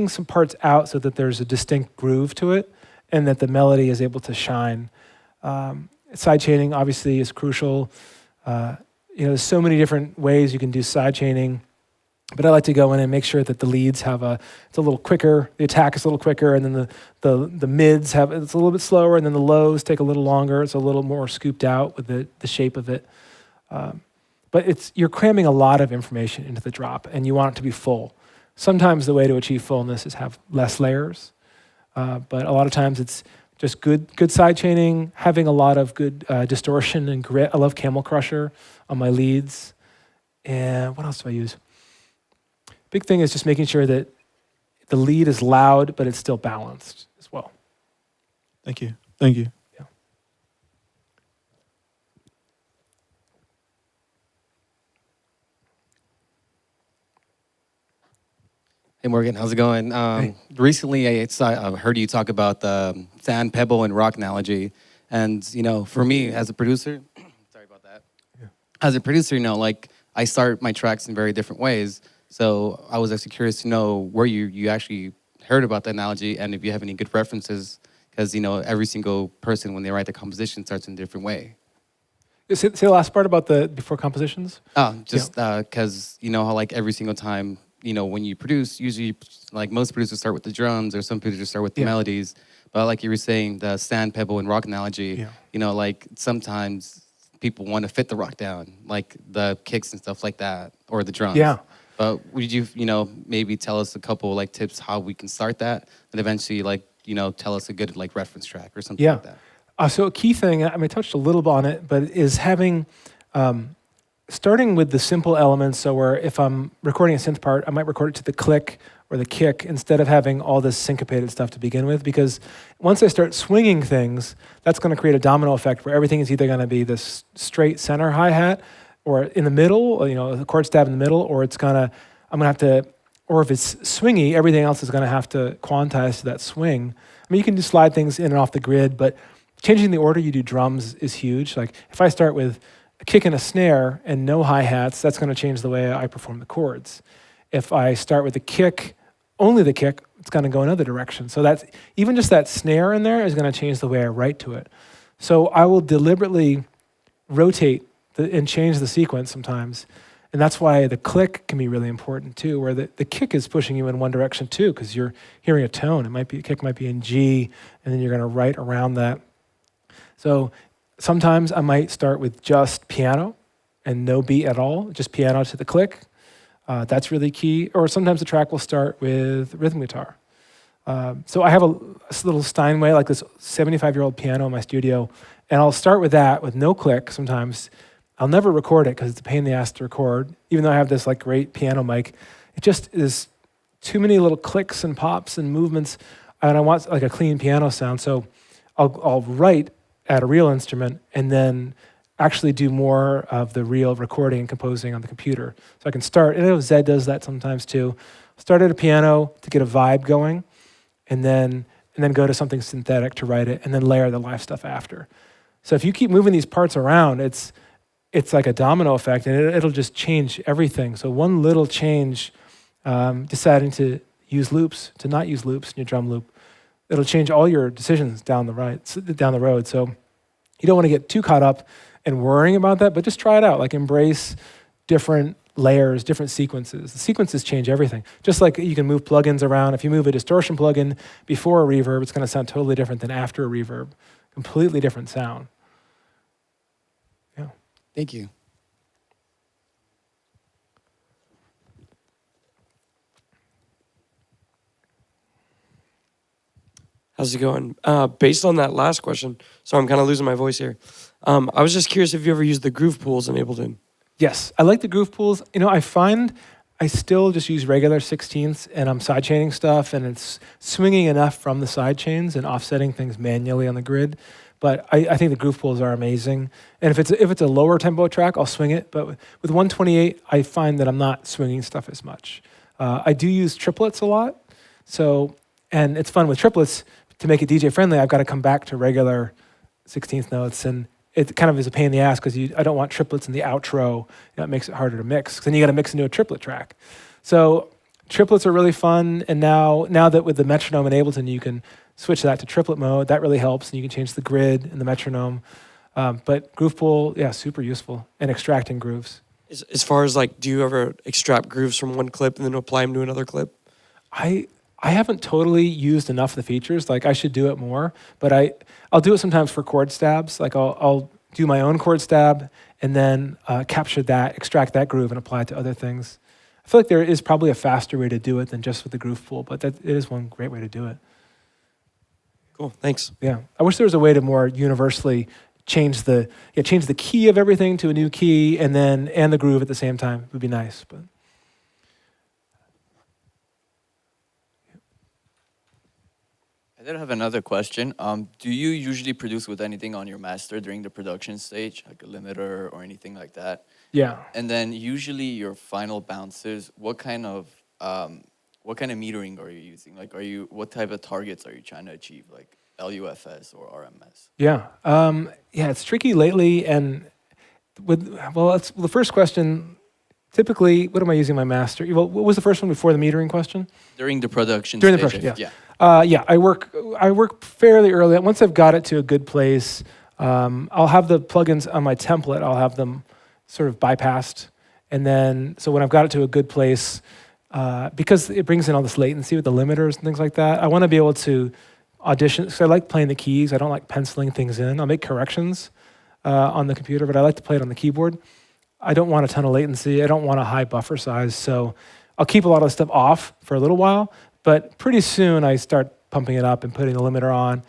some parts out so that there's a distinct groove to it and that the melody is able to shine. Sidechaining obviously is crucial. There's so many different ways you can do sidechaining, but I like to go in and make sure that the leads it's a little quicker, the attack is a little quicker, and then the mids it's a little bit slower, and then the lows take a little longer. It's a little more scooped out with the shape of it. But you're cramming a lot of information into the drop, and you want it to be full. Sometimes the way to achieve fullness is have less layers, but a lot of times it's just good sidechaining, having a lot of good distortion and grit. I love Camel Crusher on my leads. And what else do I use? Big thing is just making sure that the lead is loud, but it's still balanced as well. Thank you. Thank you. Yeah. Hey Morgan, how's it going? Hey. Recently, I heard you talk about the sand, pebble, and rock analogy, and for me as a producer, sorry about that. Yeah. As a producer, like I start my tracks in very different ways. So I was actually curious to know where you actually heard about the analogy, and if you have any good references, because every single person when they write the composition starts in a different way. Say the last part about the before compositions. Oh, just because how like every single time. When you produce, usually like most producers start with the drums, or some producers start with the melodies. But like you were saying, the sand, pebble, and rock analogy, like sometimes people want to fit the rock down, like the kicks and stuff like that, or the drums. Yeah. But would you, maybe tell us a couple like tips how we can start that, and eventually tell us a good like reference track or something like that. So a key thing, I touched a little bit on it, but is having starting with the simple elements. So where if I'm recording a synth part, I might record it to the click or the kick instead of having all this syncopated stuff to begin with, because once I start swinging things, that's going to create a domino effect where everything is either going to be this straight center hi-hat or in the middle, a chord stab in the middle, or I'm going to have to, or if it's swingy, everything else is going to have to quantize to that swing. You can just slide things in and off the grid, but changing the order you do drums is huge. Like if I start with a kick and a snare and no hi-hats, that's going to change the way I perform the chords. If I start with a kick, only the kick, it's going to go another direction. So that's even just that snare in there is going to change the way I write to it. So I will deliberately rotate and change the sequence sometimes. And that's why the click can be really important too, where the kick is pushing you in one direction too, because you're hearing a tone. Kick might be in G, and then you're going to write around that. So sometimes I might start with just piano and no beat at all, just piano to the click. That's really key. Or sometimes the track will start with rhythm guitar. So I have a little Steinway, like this 75-year-old piano in my studio, and I'll start with that with no click sometimes. I'll never record it because it's a pain in the ass to record, even though I have this like great piano mic. It just is too many little clicks and pops and movements, and I want like a clean piano sound. So I'll write at a real instrument and then actually do more of the real recording and composing on the computer. So I can start, and I know Zed does that sometimes too. Start at a piano to get a vibe going, and then go to something synthetic to write it, and then layer the live stuff after. So if you keep moving these parts around, it's like a domino effect, and it'll just change everything. So one little change, deciding to use loops, to not use loops in your drum loop, it'll change all your decisions down the road. So you don't want to get too caught up in worrying about that, but just try it out. Like embrace different layers, different sequences. The sequences change everything. Just like you can move plugins around. If you move a distortion plugin before a reverb, it's going to sound totally different than after a reverb. Completely different sound. Yeah. Thank you. How's it going? Based on that last question, so I'm kind of losing my voice here. I was just curious if you ever used the groove pools in Ableton. Yes, I like the groove pools. You know, I find I still just use regular 16ths, and I'm sidechaining stuff, and it's swinging enough from the sidechains and offsetting things manually on the grid. But I think the groove pools are amazing. And if it's a lower tempo track, I'll swing it. But with 128, I find that I'm not swinging stuff as much. I do use triplets a lot. So, and it's fun with triplets. To make it DJ friendly, I've got to come back to regular 16th notes, and it kind of is a pain in the ass because I don't want triplets in the outro. You know, it makes it harder to mix. Then you got to mix into a triplet track. So triplets are really fun, and now that with the metronome in Ableton, you can switch that to triplet mode. That really helps, and you can change the grid and the metronome. But groove pool, yeah, super useful, and extracting grooves. As far as like, do you ever extract grooves from one clip and then apply them to another clip? I haven't totally used enough of the features. Like I should do it more, but I'll do it sometimes for chord stabs. Like I'll do my own chord stab and then capture that, extract that groove and apply it to other things. I feel like there is probably a faster way to do it than just with the groove pool, but it is one great way to do it. Cool, thanks. Yeah, I wish there was a way to more universally change the key of everything to a new key and the groove at the same time. It would be nice, but. I did have another question. Do you usually produce with anything on your master during the production stage, like a limiter or anything like that? Yeah. And then usually your final bounces, what kind of metering are you using? Like, what type of targets are you trying to achieve, like LUFS or RMS? Yeah. It's tricky lately, and the first question. Typically, what am I using my master? Well, what was the first one before the metering question? During the production During stage. the production, yeah. I work fairly early. Once I've got it to a good place, I'll have the plugins on my template. I'll have them sort of bypassed, and then so when I've got it to a good place, because it brings in all this latency with the limiters and things like that, I want to be able to audition. So I like playing the keys. I don't like penciling things in. I'll make corrections on the computer, but I like to play it on the keyboard. I don't want a ton of latency. I don't want a high buffer size. So I'll keep a lot of stuff off for a little while, but pretty soon I start pumping it up and putting the limiter on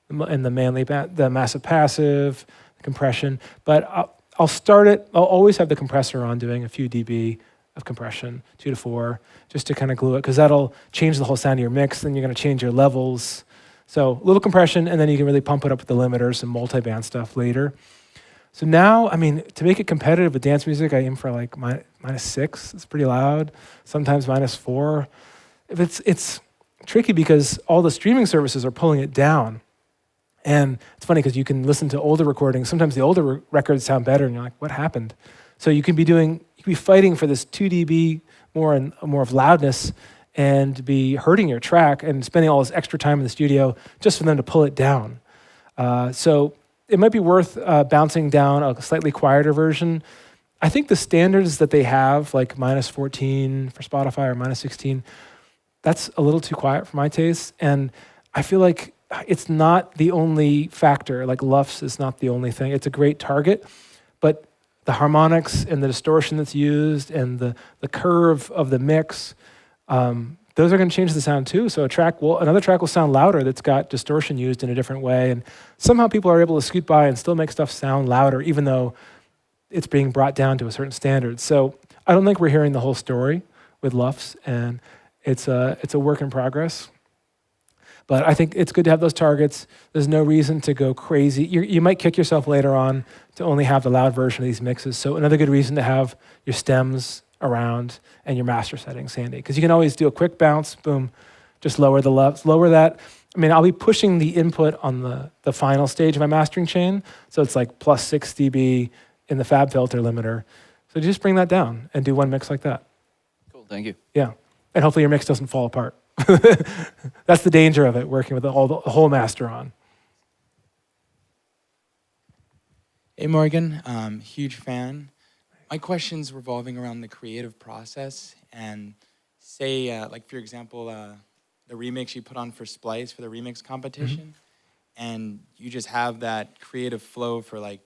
and the massive passive, the compression. But I'll start it. I'll always have the compressor on doing a few dB of compression, 2 to 4, just to kind of glue it, because that'll change the whole sound of your mix. Then you're going to change your levels. So a little compression, and then you can really pump it up with the limiters and multi-band stuff later. So now, I mean, to make it competitive with dance music, I aim for like -6. It's pretty loud. Sometimes -4. It's tricky because all the streaming services are pulling it down. And it's funny because you can listen to older recordings. Sometimes the older records sound better, and you're like, what happened? So you can be fighting for this 2 dB more of loudness and be hurting your track and spending all this extra time in the studio just for them to pull it down. So it might be worth bouncing down a slightly quieter version. I think the standards that they have, like -14 for Spotify or -16, that's a little too quiet for my taste. And I feel like it's not the only factor. Like LUFS is not the only thing. It's a great target, but the harmonics and the distortion that's used and the curve of the mix, those are going to change the sound too. So another track will sound louder that's got distortion used in a different way, and somehow people are able to scoot by and still make stuff sound louder, even though it's being brought down to a certain standard. So I don't think we're hearing the whole story with LUFS, and it's a work in progress. But I think it's good to have those targets. There's no reason to go crazy. You might kick yourself later on to only have the loud version of these mixes. So another good reason to have your stems around and your master settings handy, because you can always do a quick bounce, boom, just lower the LUFS, lower that. I mean, I'll be pushing the input on the final stage of my mastering chain, so it's like plus 6 dB in the fab filter limiter. So just bring that down and do one mix like that. Cool, thank you. Yeah, and hopefully your mix doesn't fall apart. That's the danger of it, working with the whole master on. Hey Morgan, huge fan. My question's revolving around the creative process, and say, like for example, the remix you put on for Splice for the remix competition, and you just have that creative flow for like,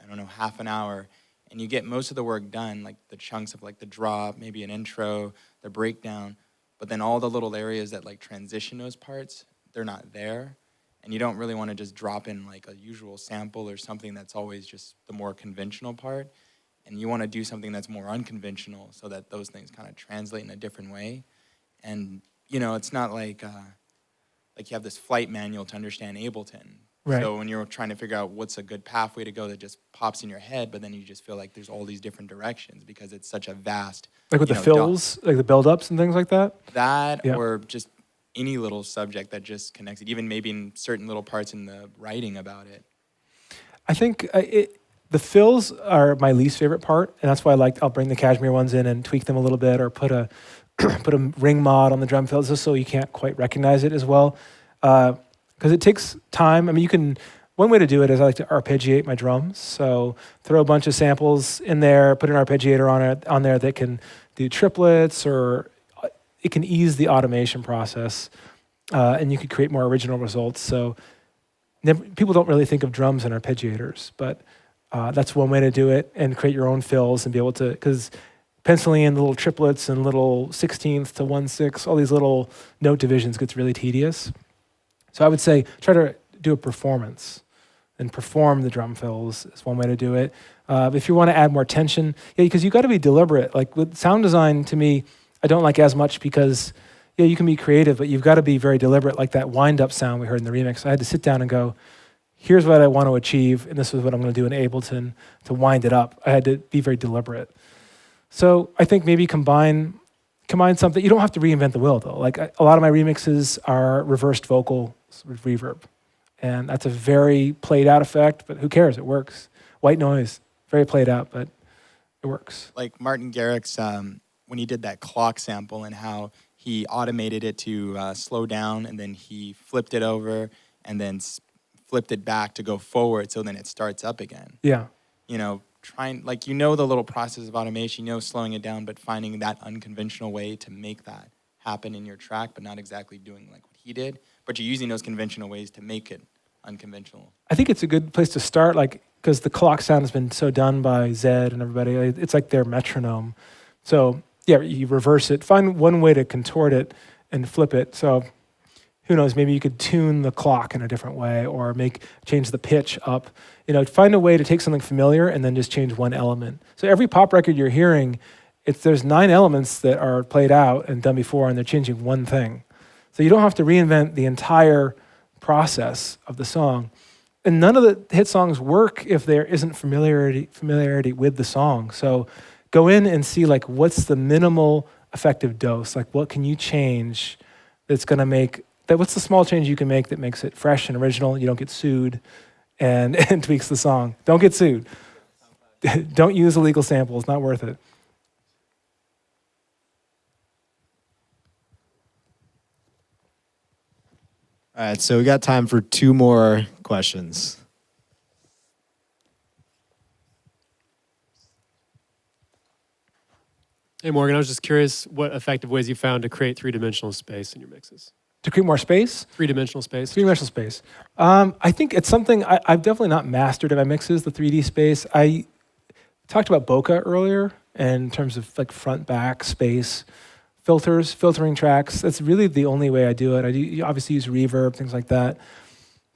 I don't know, half an hour, and you get most of the work done, like the chunks of like the drop, maybe an intro, the breakdown, but then all the little areas that like transition those parts, they're not there. And you don't really want to just drop in like a usual sample or something that's always just the more conventional part. And you want to do something that's more unconventional so that those things kind of translate in a different way. And, you know, it's not like you have this flight manual to understand Ableton. Right. So when you're trying to figure out what's a good pathway to go that just pops in your head, but then you just feel like there's all these different directions because it's such a vast... Like with the fills, like the build-ups and things like that? That, yeah. Or just any little subject that just connects it, even maybe in certain little parts in the writing about it. I think the fills are my least favorite part, and that's why I'll bring the Cashmere ones in and tweak them a little bit, or put a put a ring mod on the drum fills just so you can't quite recognize it as well. Because it takes time. I mean, one way to do it is I like to arpeggiate my drums. So throw a bunch of samples in there, put an arpeggiator on there that can do triplets, or it can ease the automation process, and you could create more original results. So people don't really think of drums and arpeggiators, but that's one way to do it, and create your own fills and be able to, because penciling in little triplets and little 16th to 1/6, all these little note divisions gets really tedious. So I would say try to do a performance and perform the drum fills is one way to do it. If you want to add more tension, because you got to be deliberate. Like with sound design, to me, I don't like as much because you can be creative, but you've got to be very deliberate. Like that wind-up sound we heard in the remix, I had to sit down and go, here's what I want to achieve, and this is what I'm going to do in Ableton to wind it up. I had to be very deliberate. So I think maybe combine something. You don't have to reinvent the wheel, though. Like a lot of my remixes are reversed vocal with reverb, and that's a very played out effect, but who cares? It works. White noise, very played out, but it works. Like Martin Garrix, when he did that clock sample and how he automated it to slow down, and then he flipped it over and then flipped it back to go forward, so then it starts up again. Yeah. You know, the little process of automation, slowing it down, but finding that unconventional way to make that happen in your track, but not exactly doing like what he did, but you're using those conventional ways to make it unconventional. I think it's a good place to start, because the clock sound has been so done by Zed and everybody. It's like their metronome. So yeah, you reverse it. Find one way to contort it and flip it. So who knows, maybe you could tune the clock in a different way, or change the pitch up. Find a way to take something familiar and then just change one element. So every pop record you're hearing, there's 9 elements that are played out and done before, and they're changing one thing. So you don't have to reinvent the entire process of the song. And none of the hit songs work if there isn't familiarity with the song. So go in and see what's the minimal effective dose? What can you change that's going to make that? What's the small change you can make that makes it fresh and original? You don't get sued, and tweaks the song. Don't get sued. Don't use illegal samples. Not worth it. All right, so we got time for 2 more questions. Hey, Morgan, I was just curious what effective ways you found to create 3-dimensional space in your mixes. To create more space? Three-dimensional space. Three-dimensional space. I think it's something I've definitely not mastered in my mixes, the 3D space. I talked about bokeh earlier in terms of like front, back, space, filters, filtering tracks. That's really the only way I do it. I do obviously use reverb, things like that.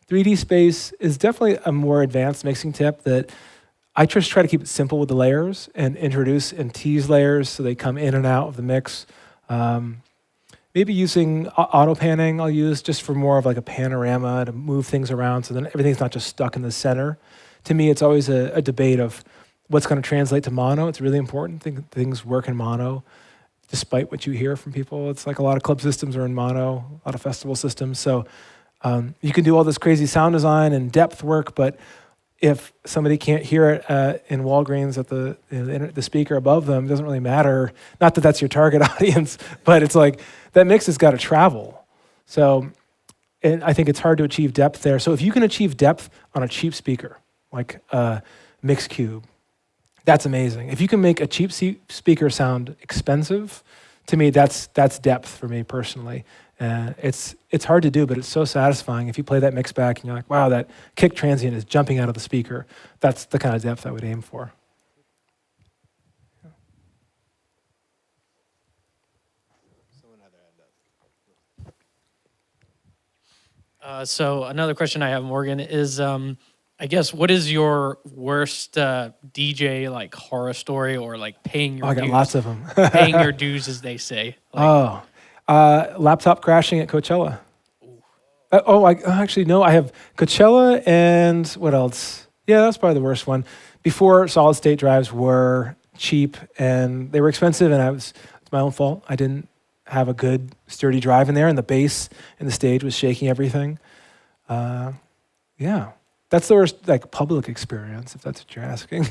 3D space is definitely a more advanced mixing tip that I just try to keep it simple with the layers and introduce and tease layers so they come in and out of the mix. Maybe using auto panning I'll use just for more of like a panorama to move things around so then everything's not just stuck in the center. To me, it's always a debate of what's going to translate to mono. It's really important. Things work in mono, despite what you hear from people. It's like a lot of club systems are in mono, a lot of festival systems. So you can do all this crazy sound design and depth work, but if somebody can't hear it in Walgreens at the speaker above them, it doesn't really matter. Not that that's your target audience, but it's like that mix has got to travel. So and I think it's hard to achieve depth there. So if you can achieve depth on a cheap speaker, like a Mix Cube, that's amazing. If you can make a cheap speaker sound expensive, to me, that's depth for me personally. It's hard to do, but it's so satisfying. If you play that mix back and you're like, wow, that kick transient is jumping out of the speaker. That's the kind of depth I would aim for. So another question I have, Morgan, is I guess what is your worst DJ like horror story or like paying your I got dues? lots of them. Paying your dues, as they say. Like, Laptop crashing at Coachella. Actually, no, I have Coachella and what else? Yeah, that's probably the worst one. Before, solid state drives were cheap and they were expensive, and it's my own fault. I didn't have a good sturdy drive in there, and the bass and the stage was shaking everything. Yeah, that's the worst like public experience, if that's what you're asking.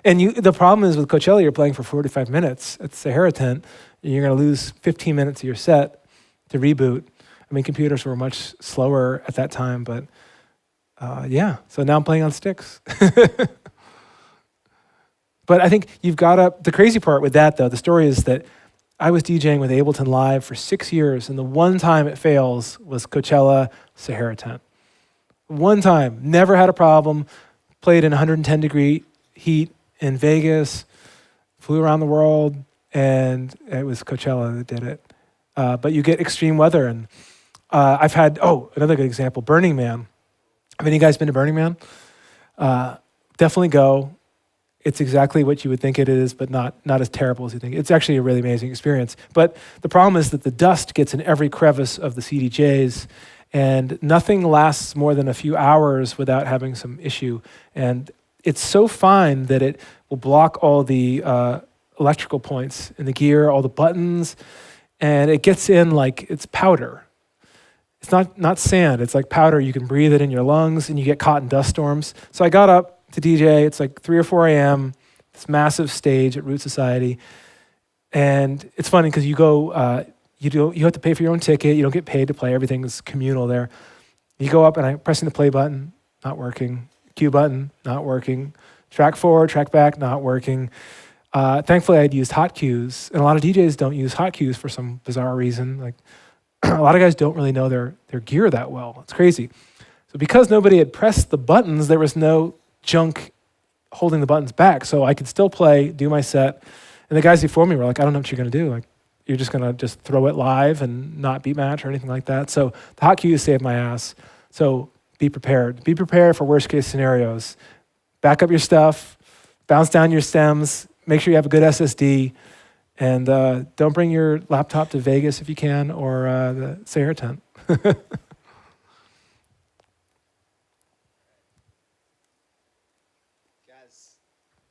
And the problem is with Coachella, you're playing for 45 minutes at the Sahara tent, and you're going to lose 15 minutes of your set to reboot. I mean, computers were much slower at that time, but yeah. So now I'm playing on sticks. But I think you've got to, the crazy part with that though, the story is that I was DJing with Ableton Live for 6 years, and the one time it fails was Coachella Sahara tent. One time, never had a problem, played in 110 degree heat in Vegas, flew around the world, and it was Coachella that did it. But you get extreme weather, and I've had, another good example, Burning Man. Have any of you guys been to Burning Man? Definitely go. It's exactly what you would think it is, but not as terrible as you think. It's actually a really amazing experience. But the problem is that the dust gets in every crevice of the CDJs, and nothing lasts more than a few hours without having some issue. And it's so fine that it will block all the electrical points in the gear, all the buttons, and it gets in like it's powder. It's not sand, it's like powder. You can breathe it in your lungs, and you get caught in dust storms. So I got up to DJ. It's like 3 or 4 a.m., this massive stage at Root Society. And it's funny because you go, you have to pay for your own ticket. You don't get paid to play. Everything's communal there. You go up and I'm pressing the play button, not working. Cue button, not working. Track forward, track back, not working. Thankfully, I'd used hot cues. And a lot of DJs don't use hot cues for some bizarre reason. Like a lot of guys don't really know their gear that well. It's crazy. So because nobody had pressed the buttons, there was no junk holding the buttons back, so I could still play, do my set. And the guys before me were like, I don't know what you're going to do. Like, you're just going to just throw it live and not beat match or anything like that. So the hot cues saved my ass. So be prepared. Be prepared for worst case scenarios. Back up your stuff, bounce down your stems, make sure you have a good SSD, and don't bring your laptop to Vegas if you can, or the Sahara tent.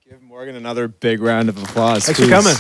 Give Morgan another big round of applause. Thanks please. for coming.